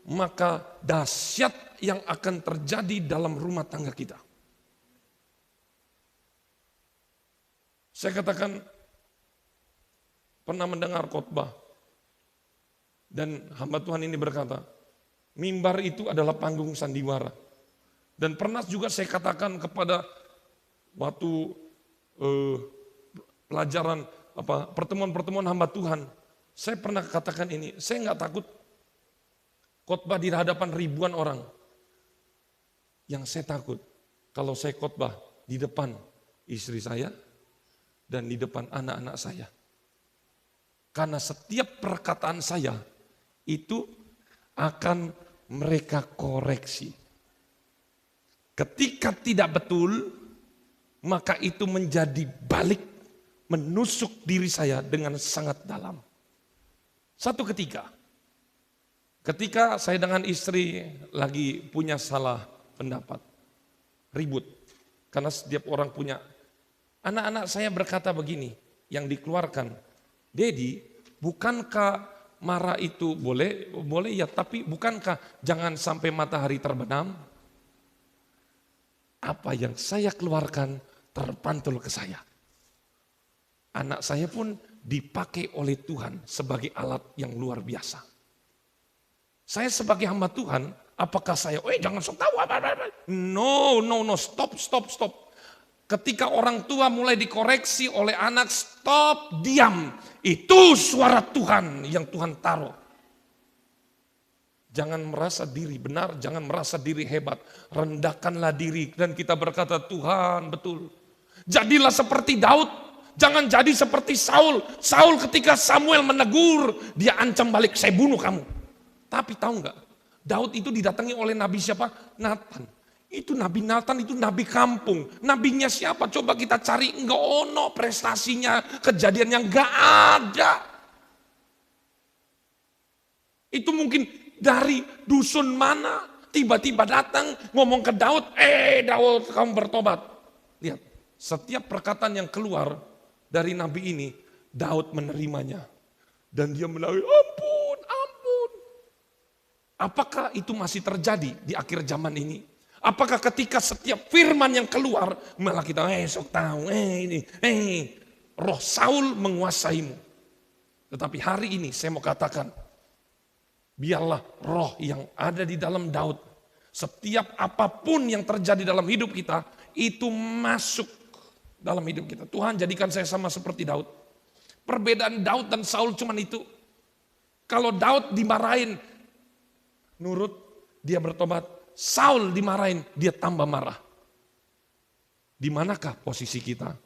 maka dahsyat yang akan terjadi dalam rumah tangga kita. Saya katakan pernah mendengar khotbah dan hamba Tuhan ini berkata, mimbar itu adalah panggung sandiwara. Dan pernah juga saya katakan kepada waktu pelajaran pertemuan-pertemuan hamba Tuhan, saya pernah katakan ini, saya nggak takut khotbah di hadapan ribuan orang. Yang saya takut kalau saya khotbah di depan istri saya dan di depan anak-anak saya. Karena setiap perkataan saya itu akan mereka koreksi. Ketika tidak betul, maka itu menjadi balik menusuk diri saya dengan sangat dalam. Satu ketika saya dengan istri lagi punya salah pendapat, ribut. Karena setiap orang punya, anak-anak saya berkata begini, yang dikeluarkan, Dedi, bukankah marah itu boleh ya, tapi bukankah jangan sampai matahari terbenam? Apa yang saya keluarkan terpantul ke saya. Anak saya pun dipakai oleh Tuhan sebagai alat yang luar biasa. Saya sebagai hamba Tuhan, apakah saya, jangan sok tahu. No, stop. Ketika orang tua mulai dikoreksi oleh anak, stop, diam. Itu suara Tuhan yang Tuhan taruh. Jangan merasa diri benar, jangan merasa diri hebat. Rendahkanlah diri dan kita berkata, Tuhan betul. Jadilah seperti Daud. Jangan jadi seperti Saul. Saul ketika Samuel menegur, dia ancam balik, saya bunuh kamu. Tapi tahu nggak? Daud itu didatangi oleh nabi siapa? Nathan. Itu nabi Nathan, itu nabi kampung. Nabinya siapa? Coba kita cari. Nggak ono prestasinya, kejadian yang nggak ada. Itu mungkin dari dusun mana, tiba-tiba datang ngomong ke Daud, Daud kamu bertobat. Lihat, setiap perkataan yang keluar dari nabi ini, Daud menerimanya. Dan dia menangis, ampun. Apakah itu masih terjadi di akhir zaman ini? Apakah ketika setiap firman yang keluar, malah kita, sok tahu, roh Saul menguasaimu. Tetapi hari ini saya mau katakan, biarlah roh yang ada di dalam Daud, Setiap apapun yang terjadi dalam hidup kita, itu masuk dalam hidup kita. Tuhan jadikan saya sama seperti Daud. Perbedaan Daud dan Saul cuma itu. Kalau Daud dimarahin, nurut, dia bertobat. Saul dimarahin, dia tambah marah. Di manakah posisi kita?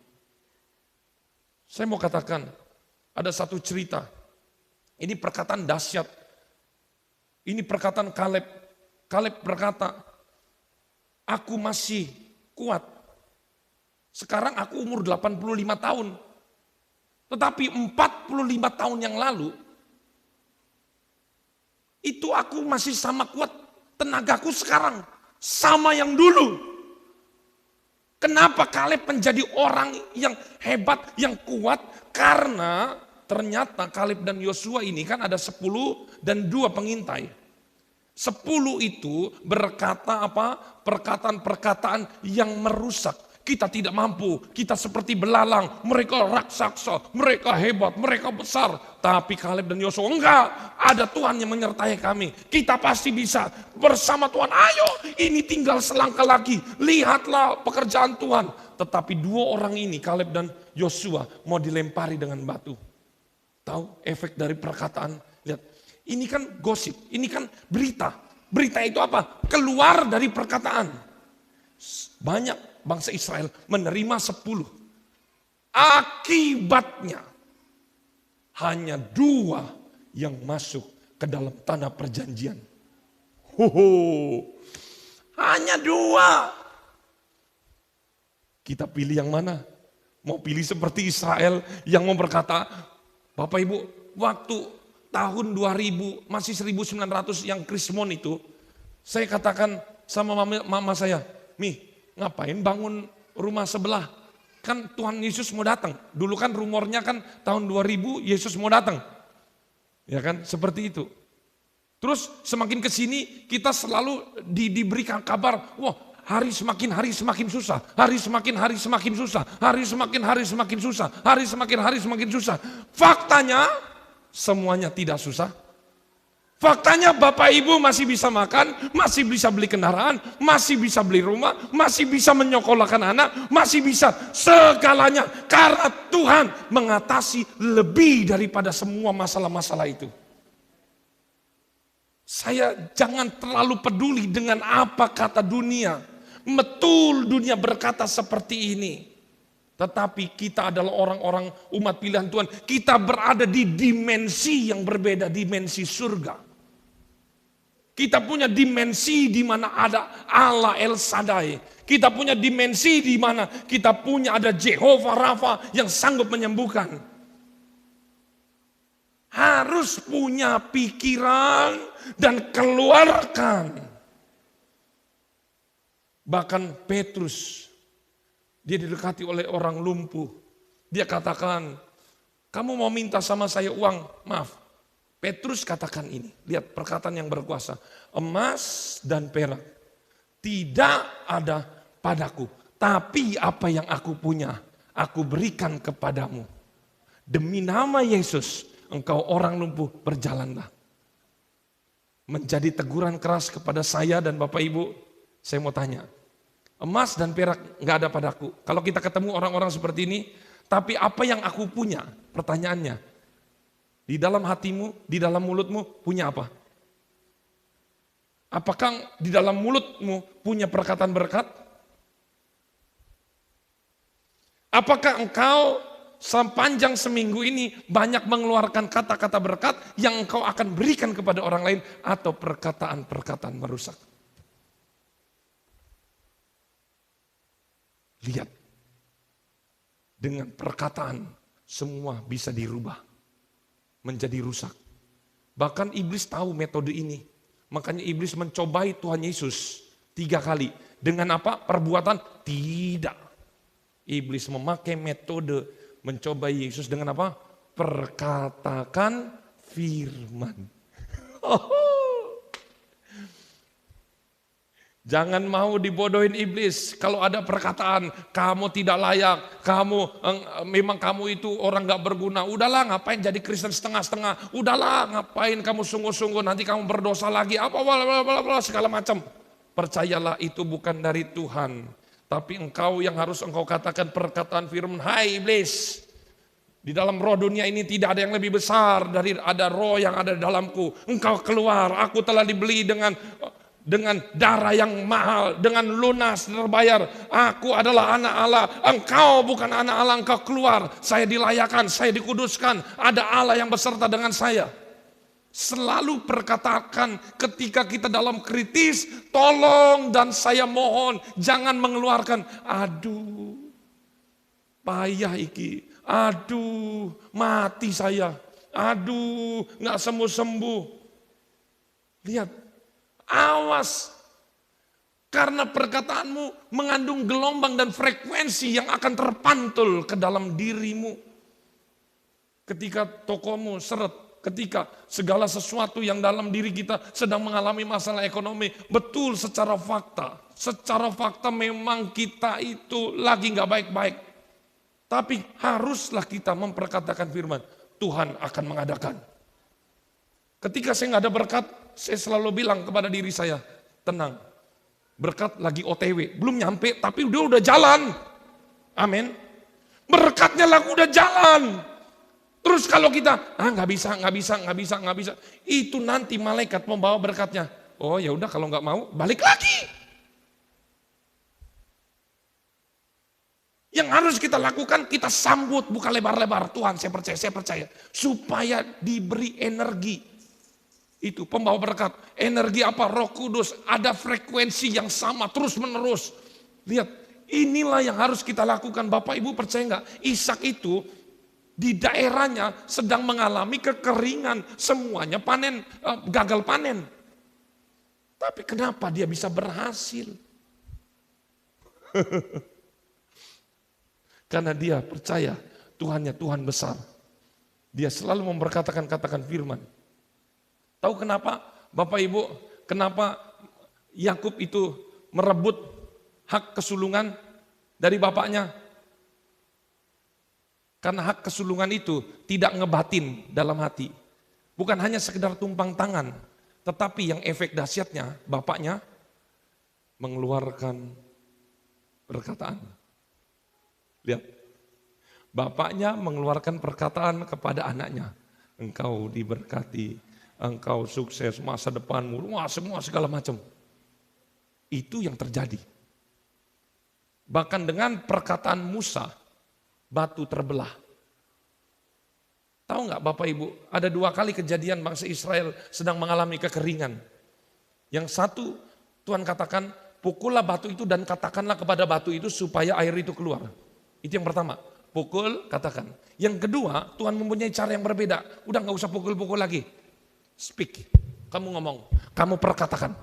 Saya mau katakan, ada satu cerita. Ini perkataan dahsyat. Ini perkataan Kaleb. Kaleb berkata, aku masih kuat. Sekarang aku umur 85 tahun. Tetapi 45 tahun yang lalu, itu aku masih sama kuat. Tenagaku sekarang sama yang dulu. Kenapa Kaleb menjadi orang yang hebat, yang kuat? Karena ternyata Kaleb dan Yosua ini kan ada 10 dan 2 pengintai. 10 itu berkata apa? Perkataan-perkataan yang merusak. Kita tidak mampu, kita seperti belalang, mereka raksasa, mereka hebat, mereka besar. Tapi Kaleb dan Yosua enggak, ada Tuhan yang menyertai kami. Kita pasti bisa bersama Tuhan. Ayo, ini tinggal selangkah lagi. Lihatlah pekerjaan Tuhan. Tetapi 2 orang ini, Kaleb dan Yosua, mau dilempari dengan batu. Tahu efek dari perkataan? Lihat, ini kan gosip, ini kan berita. Berita itu apa? Keluar dari perkataan. Banyak bangsa Israel menerima 10. Akibatnya hanya 2 yang masuk ke dalam tanah perjanjian. Hanya 2. Kita pilih yang mana? Mau pilih seperti Israel yang mau berkata, Bapak Ibu, waktu tahun 2000, masih 1900 yang Krismon itu, saya katakan sama mama saya, Mi, ngapain bangun rumah sebelah? Kan Tuhan Yesus mau datang. Dulu kan rumornya kan tahun 2000 Yesus mau datang. Ya kan, seperti itu. Terus semakin ke sini kita selalu diberikan kabar, wah, hari semakin susah, hari semakin susah, hari semakin susah, hari semakin susah. Faktanya semuanya tidak susah. Faktanya Bapak Ibu masih bisa makan, masih bisa beli kendaraan, masih bisa beli rumah, masih bisa menyekolahkan anak, masih bisa segalanya. Karena Tuhan mengatasi lebih daripada semua masalah-masalah itu. Saya jangan terlalu peduli dengan apa kata dunia. Betul dunia berkata seperti ini. Tetapi kita adalah orang-orang umat pilihan Tuhan. Kita berada di dimensi yang berbeda, dimensi surga. Kita punya dimensi di mana ada Allah El Shaddai. Kita punya dimensi di mana kita punya ada Jehovah Rafa yang sanggup menyembuhkan. Harus punya pikiran dan keluarkan. Bahkan Petrus, dia didekati oleh orang lumpuh. Dia katakan, kamu mau minta sama saya uang? Maaf. Petrus katakan ini, lihat perkataan yang berkuasa. Emas dan perak tidak ada padaku. Tapi apa yang aku punya, aku berikan kepadamu. Demi nama Yesus, engkau orang lumpuh, berjalanlah. Menjadi teguran keras kepada saya dan Bapak Ibu, saya mau tanya. Emas dan perak nggak ada padaku. Kalau kita ketemu orang-orang seperti ini, tapi apa yang aku punya? Pertanyaannya, di dalam hatimu, di dalam mulutmu punya apa? Apakah di dalam mulutmu punya perkataan berkat? Apakah engkau sepanjang seminggu ini banyak mengeluarkan kata-kata berkat yang engkau akan berikan kepada orang lain atau perkataan-perkataan merusak? Lihat, dengan perkataan semua bisa dirubah menjadi rusak. Bahkan iblis tahu metode ini. Makanya iblis mencobai Tuhan Yesus 3 kali. Dengan apa? Perbuatan? Tidak. Iblis memakai metode mencobai Yesus dengan apa? Perkatakan firman. Jangan mau dibodohin iblis. Kalau ada perkataan, kamu tidak layak, memang kamu itu orang gak berguna. Udahlah, ngapain jadi Kristen setengah-setengah. Udahlah, ngapain kamu sungguh-sungguh, nanti kamu berdosa lagi. Apa segala macam. percayalah itu bukan dari Tuhan. Tapi engkau yang harus engkau katakan perkataan firman, hai iblis, di dalam roh dunia ini tidak ada yang lebih besar dari ada roh yang ada di dalamku. Engkau keluar, aku telah dibeli dengan darah yang mahal, dengan lunas terbayar. Aku adalah anak Allah, engkau bukan anak Allah, engkau keluar. Saya dilayakan, saya dikuduskan, ada Allah yang beserta dengan saya. Selalu perkatakan ketika kita dalam kritis, tolong dan saya mohon, jangan mengeluarkan, aduh, payah iki, aduh, mati saya, aduh, gak sembuh-sembuh. Lihat, awas, karena perkataanmu mengandung gelombang dan frekuensi yang akan terpantul ke dalam dirimu. Ketika tokomu seret, ketika segala sesuatu yang dalam diri kita sedang mengalami masalah ekonomi, betul secara fakta memang kita itu lagi gak baik-baik. Tapi haruslah kita memperkatakan firman, Tuhan akan mengadakan. Ketika saya gak ada berkat, saya selalu bilang kepada diri saya, tenang, berkat lagi OTW, belum nyampe tapi udah jalan. Amin. Berkatnya lagi udah jalan. Terus kalau kita, nggak bisa, itu nanti malaikat membawa berkatnya. Oh ya udah kalau nggak mau balik lagi. Yang harus kita lakukan, kita sambut buka lebar-lebar. Tuhan saya percaya, supaya diberi energi. Itu pembawa berkat. Energi apa? Roh Kudus, ada frekuensi yang sama terus menerus. Lihat, inilah yang harus kita lakukan. Bapak Ibu percaya nggak? Ishak itu di daerahnya sedang mengalami kekeringan, semuanya panen, gagal panen. Tapi kenapa dia bisa berhasil? Karena dia percaya Tuhannya Tuhan besar. Dia selalu katakan firman. Tahu kenapa Bapak Ibu, kenapa Yakub itu merebut hak kesulungan dari bapaknya? Karena hak kesulungan itu tidak ngebatin dalam hati. Bukan hanya sekedar tumpang tangan. Tetapi yang efek dahsyatnya, bapaknya mengeluarkan perkataan. Lihat, bapaknya mengeluarkan perkataan kepada anaknya. Engkau diberkati, engkau sukses, masa depanmu, semua segala macam. Itu yang terjadi. Bahkan dengan perkataan Musa, batu terbelah. Tahu nggak Bapak Ibu, ada 2 kali kejadian bangsa Israel sedang mengalami kekeringan. Yang satu, Tuhan katakan, pukullah batu itu dan katakanlah kepada batu itu supaya air itu keluar. Itu yang pertama, pukul, katakan. Yang kedua, Tuhan mempunyai cara yang berbeda. Udah nggak usah pukul-pukul lagi. Speak, kamu ngomong, kamu perkatakan.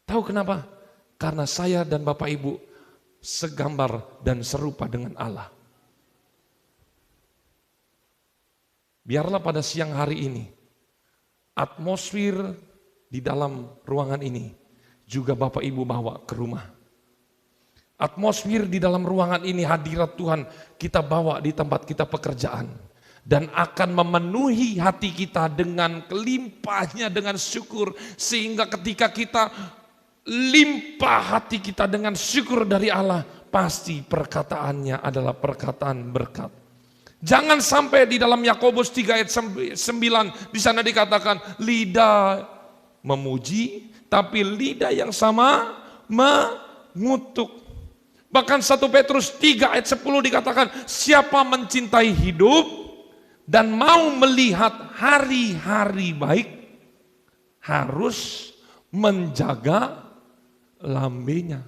Tahu kenapa? Karena saya dan Bapak Ibu segambar dan serupa dengan Allah. Biarlah pada siang hari ini, atmosfer di dalam ruangan ini juga Bapak Ibu bawa ke rumah. Atmosfer di dalam ruangan ini hadirat Tuhan kita bawa di tempat kita pekerjaan. Dan akan memenuhi hati kita dengan kelimpahnya, dengan syukur. Sehingga ketika kita limpah hati kita dengan syukur dari Allah, pasti perkataannya adalah perkataan berkat. Jangan sampai di dalam Yakobus 3 ayat 9 di sana dikatakan lidah memuji tapi lidah yang sama mengutuk. Bahkan 1 Petrus 3 ayat 10 dikatakan siapa mencintai hidup dan mau melihat hari-hari baik harus menjaga lambenya,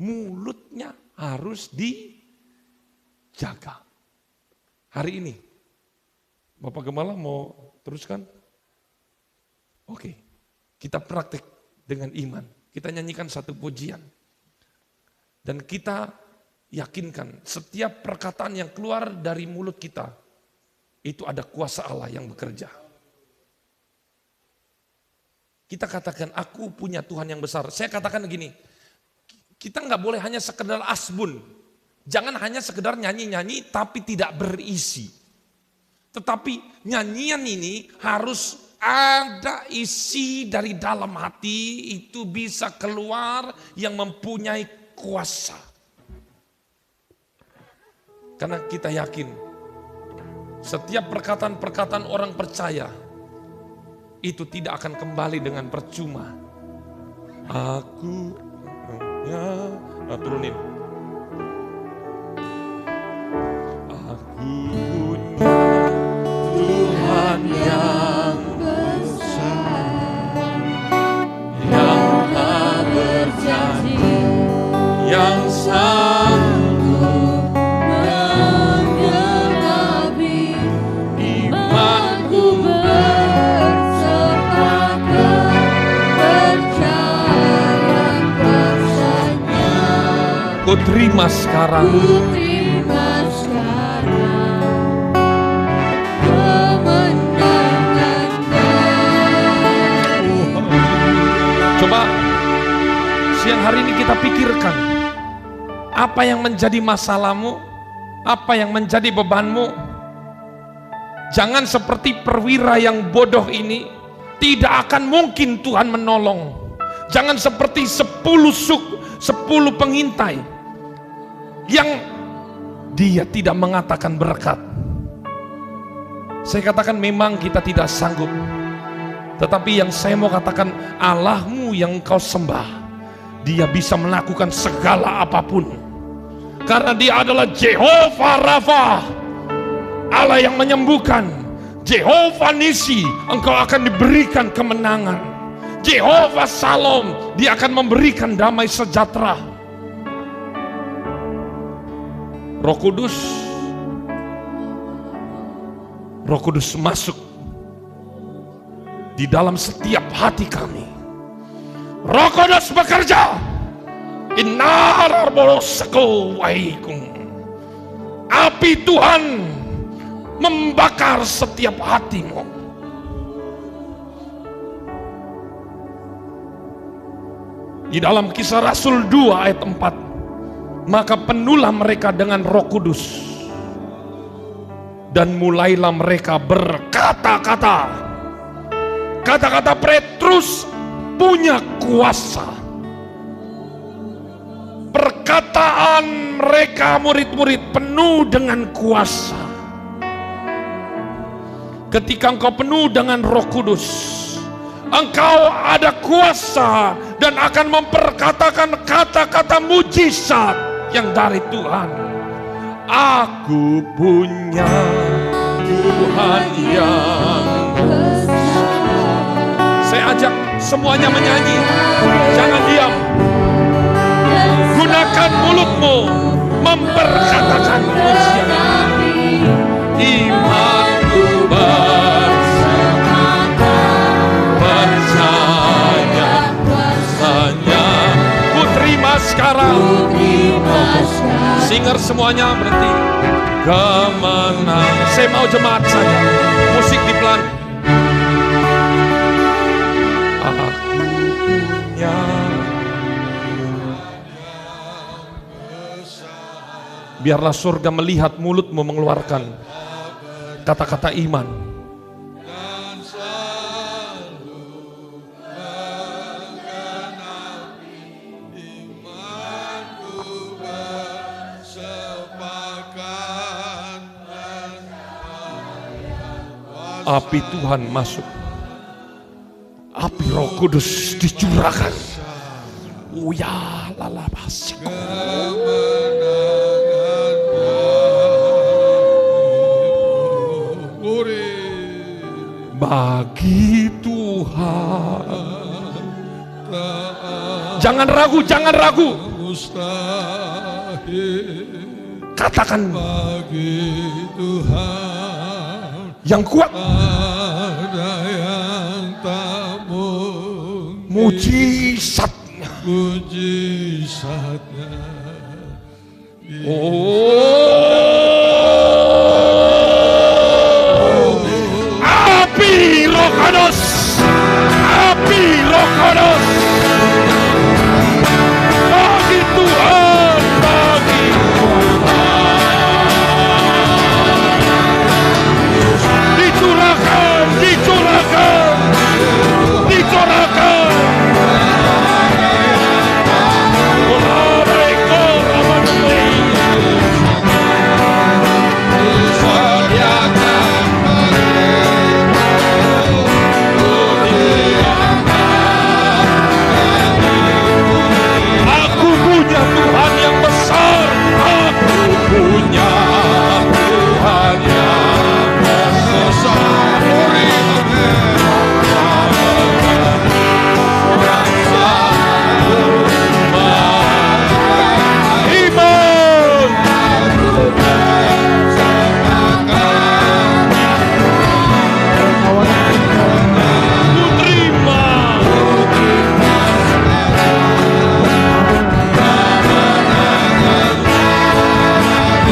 mulutnya harus dijaga. Hari ini, Bapak Gembala mau teruskan? Oke, kita praktik dengan iman. Kita nyanyikan satu pujian. Dan kita yakinkan setiap perkataan yang keluar dari mulut kita, itu ada kuasa Allah yang bekerja. Kita katakan, aku punya Tuhan yang besar. Saya katakan begini, kita nggak boleh hanya sekedar asbun. Jangan hanya sekedar nyanyi-nyanyi tapi tidak berisi. Tetapi nyanyian ini harus ada isi dari dalam hati itu bisa keluar yang mempunyai kuasa. Karena kita yakin setiap perkataan-perkataan orang percaya itu tidak akan kembali dengan percuma. Aku turunin. Aku punya Tuhan yang besar, yang tak berjanji, yang sanggup menggenapi imanku berserta kepercayaan kuasa-Nya. Ku terima sekarang. Coba siang hari ini kita pikirkan apa yang menjadi masalahmu, apa yang menjadi bebanmu. Jangan seperti perwira yang bodoh ini, tidak akan mungkin Tuhan menolong. Jangan seperti 10 pengintai yang dia tidak mengatakan berkat. Saya katakan memang kita tidak sanggup. Tetapi yang saya mau katakan, Allahmu yang kau sembah, Dia bisa melakukan segala apapun. Karena Dia adalah Jehovah Rafa, Allah yang menyembuhkan. Jehovah Nisi, engkau akan diberikan kemenangan. Jehovah Salom, Dia akan memberikan damai sejahtera. Roh Kudus masuk di dalam setiap hati kami. Roh Kudus bekerja. Api Tuhan membakar setiap hatimu. Di dalam Kisah Rasul 2 ayat 4, maka penuhlah mereka dengan Roh Kudus dan mulailah mereka berkata-kata. Kata-kata Petrus punya kuasa. Perkataan mereka murid-murid penuh dengan kuasa. Ketika engkau penuh dengan Roh Kudus, engkau ada kuasa dan akan memperkatakan kata-kata mujizat yang dari Tuhan. Aku punya Tuhan yang besar. Saya ajak semuanya menyanyi, jangan diam. Gunakan mulutmu memperkatakan mujizat. Imanku percaya kuasa-Nya. Ku terima sekarang. Singer semuanya berhenti. Kemenangan. Saya mau jemaat saja. Musik dipelan. Biarlah surga melihat mulutmu mengeluarkan kata-kata iman. Api Tuhan masuk. Api Roh Kudus dicurahkan. Uya lalabas. Bagi Tuhan. Jangan ragu, jangan ragu. Katakan bagi Tuhan yang kuat. Mujizatnya. Api Roh Kudus, api Roh Kudus. Bagi Tuhan, bagi Tuhan. Dicurahkan, dicurahkan.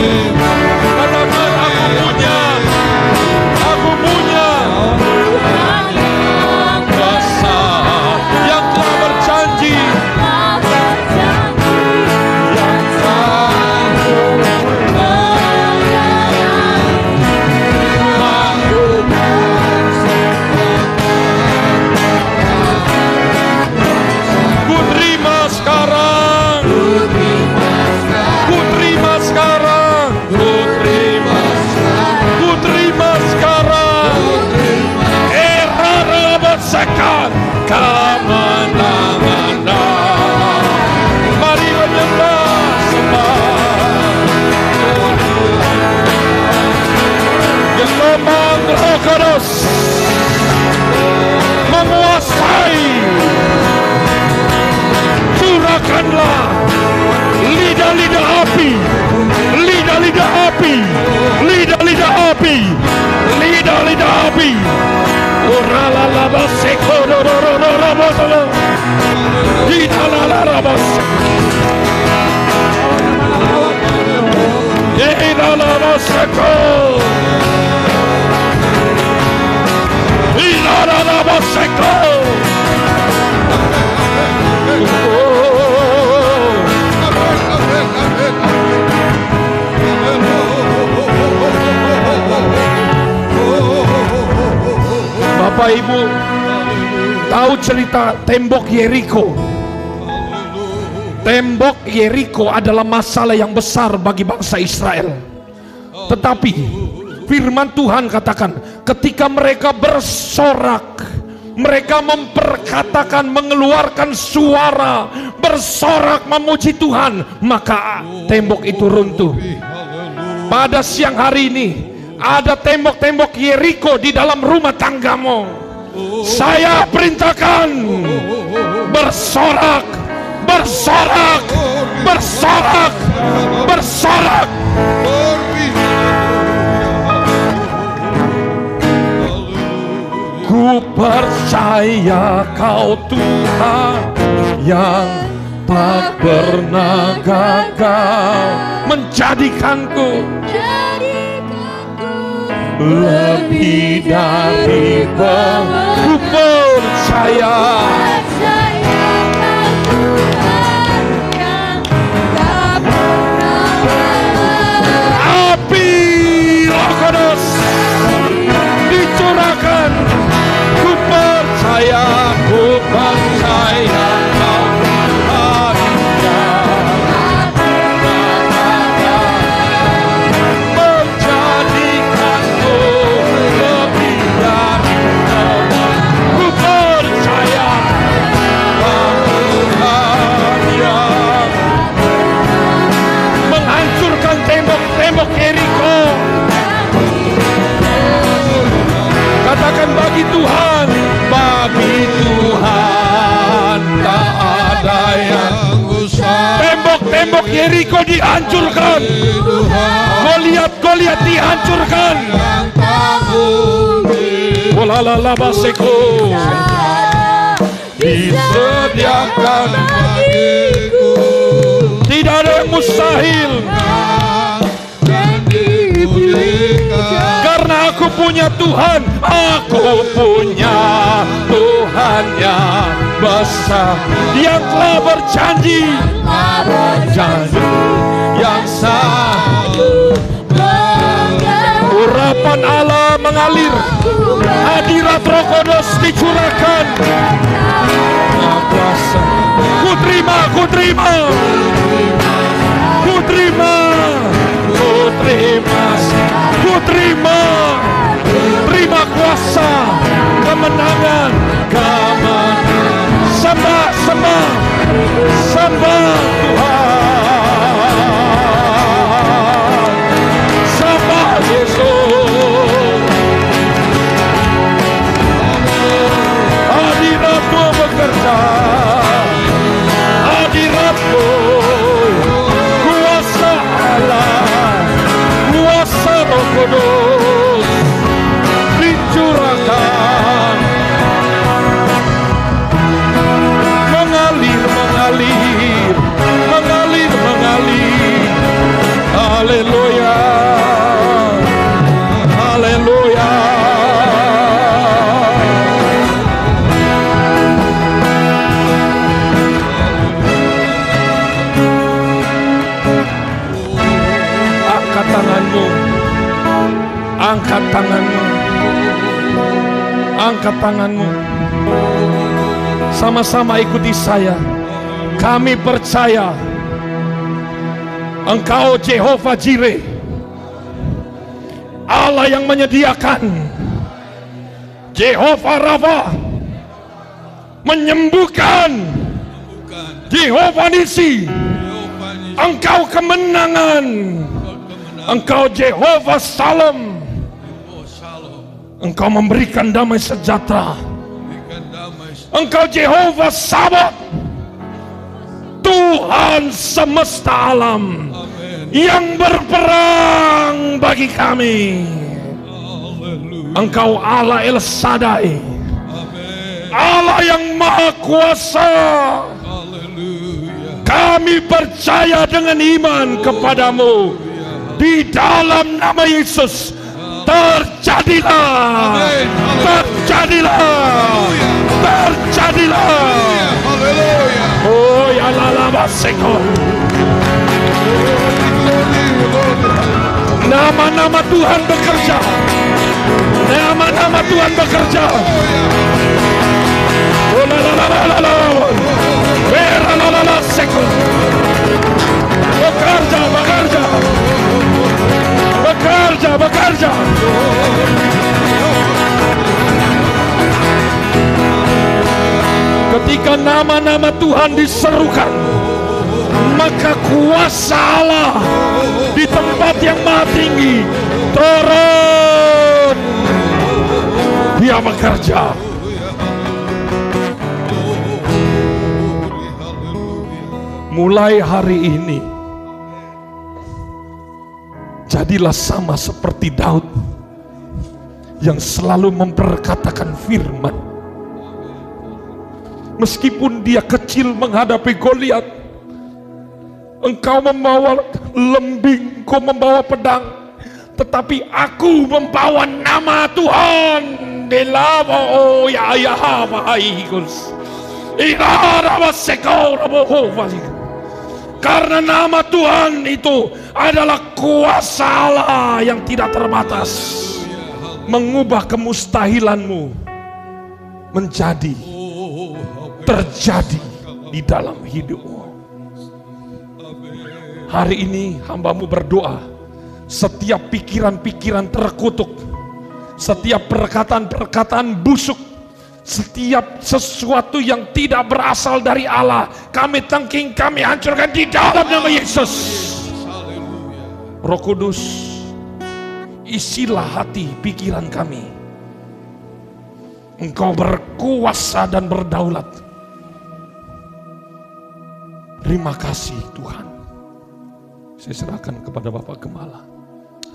Katakan aku punya. Aku punya. Kuasa yang telah berjanji. Kemana-mana, mari menyembah gelombang Roh Kudus menguasai. Curahkanlah lidah-lidah api, lidah-lidah api, lidah-lidah api, lidah-lidah api. Urala laba seko do do do do raba solo. Itala la raba seko. Itala raba seko. Itala raba seko. Bapak Ibu tahu cerita tembok Yeriko? Tembok Yeriko adalah masalah yang besar bagi bangsa Israel. Tetapi firman Tuhan katakan, ketika mereka bersorak, mereka memperkatakan, mengeluarkan suara, bersorak memuji Tuhan, maka tembok itu runtuh. Pada siang hari ini ada tembok-tembok Yeriko di dalam rumah tanggamu. Saya perintahkan, bersorak, bersorak, bersorak, bersorak. Ku percaya Kau Tuhan yang tak pernah gagal menjadikanku lebih dari ku percaya api Roh Kudus dicurahkan. Ku percaya Kau Yeriko. Katakan, bagi Tuhan, bagi Tuhan tak ada yang usah. Tembok-tembok Yeriko dihancurkan. Goliat dihancurkan. Walalala baseko disediakan bagiku. Tidak ada yang mustahil. Karena aku punya Tuhan, aku punya Tuhan yang besar, yang telah berjanji, yang sah. Urapan Allah mengalir, hadirat Roh Kudus dicurahkan. Ku terima, ku terima, ku terima, ku terima, ku terima. Terima kuasa, kemenangan, sembah, sembah, sembah Tuhan, sembah Yesus. Hadirat-Mu bekerja, hadirat-Mu, kuasa Allah, kuasa Roh Kudus dicurahkan, mengalir, mengalir, Haleluya. Haleluya. Angkat tanganmu. Angkat tanganmu. Angkat tanganmu. Sama-sama ikuti saya. Kami percaya Engkau Jehovah Jireh, Allah yang menyediakan, Jehovah Rafa menyembuhkan, Jehovah Nisi Engkau kemenangan, Engkau Jehovah Shalom, Engkau memberikan damai sejahtera, Engkau Jehovah Sabat, Tuhan semesta alam yang berperang bagi kami. Engkau Allah El Shaddai, Allah yang Maha Kuasa. Kami percaya dengan iman kepadamu. Di dalam nama Yesus, terjadilah, terjadilah, terjadilah. Oh ya lala sekor. Nama-nama Tuhan bekerja. Nama-nama Tuhan bekerja. Oh la la la la la. Vera la la la sekor. Bekerja, bekerja. Bekerja, bekerja. Ketika nama-nama Tuhan diserukan, maka kuasa Allah di tempat yang maha tinggi turun. Dia bekerja. Mulai hari ini, jadilah sama seperti Daud yang selalu memperkatakan firman. Meskipun dia kecil menghadapi Goliat, engkau membawa lembing, engkau membawa pedang, tetapi aku membawa nama Tuhan. Delavo ya ya baikos. Karena nama Tuhan itu adalah kuasa Allah yang tidak terbatas, mengubah kemustahilanmu menjadi terjadi di dalam hidupmu. Hari ini hambamu berdoa, setiap pikiran-pikiran terkutuk, setiap perkataan-perkataan busuk, setiap sesuatu yang tidak berasal dari Allah, kami tangking, kami hancurkan di dalam nama Yesus. Roh Kudus, isilah hati pikiran kami. Engkau berkuasa dan berdaulat. Terima kasih Tuhan. Saya serahkan kepada Bapak Gembala.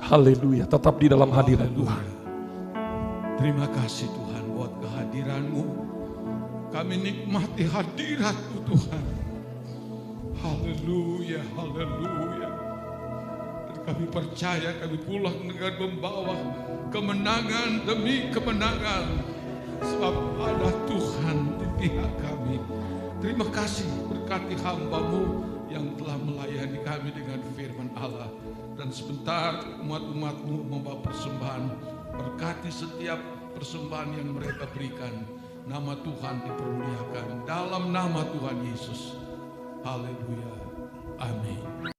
Haleluya, tetap di dalam hadirat Tuhan. Terima kasih Tuhan buat kehadiran-Mu. Kami nikmati hadirat-Mu Tuhan. Haleluya, haleluya. Dan kami percaya kami pulang dengan membawa kemenangan demi kemenangan. Sebab ada Tuhan di pihak kami. Terima kasih, berkati hamba-Mu yang telah melayani kami dengan firman Allah. Dan sebentar umat-umat-Mu membawa persembahan. Berkati setiap persembahan yang mereka berikan. Nama Tuhan dipermuliakan dalam nama Tuhan Yesus. Haleluya. Amin.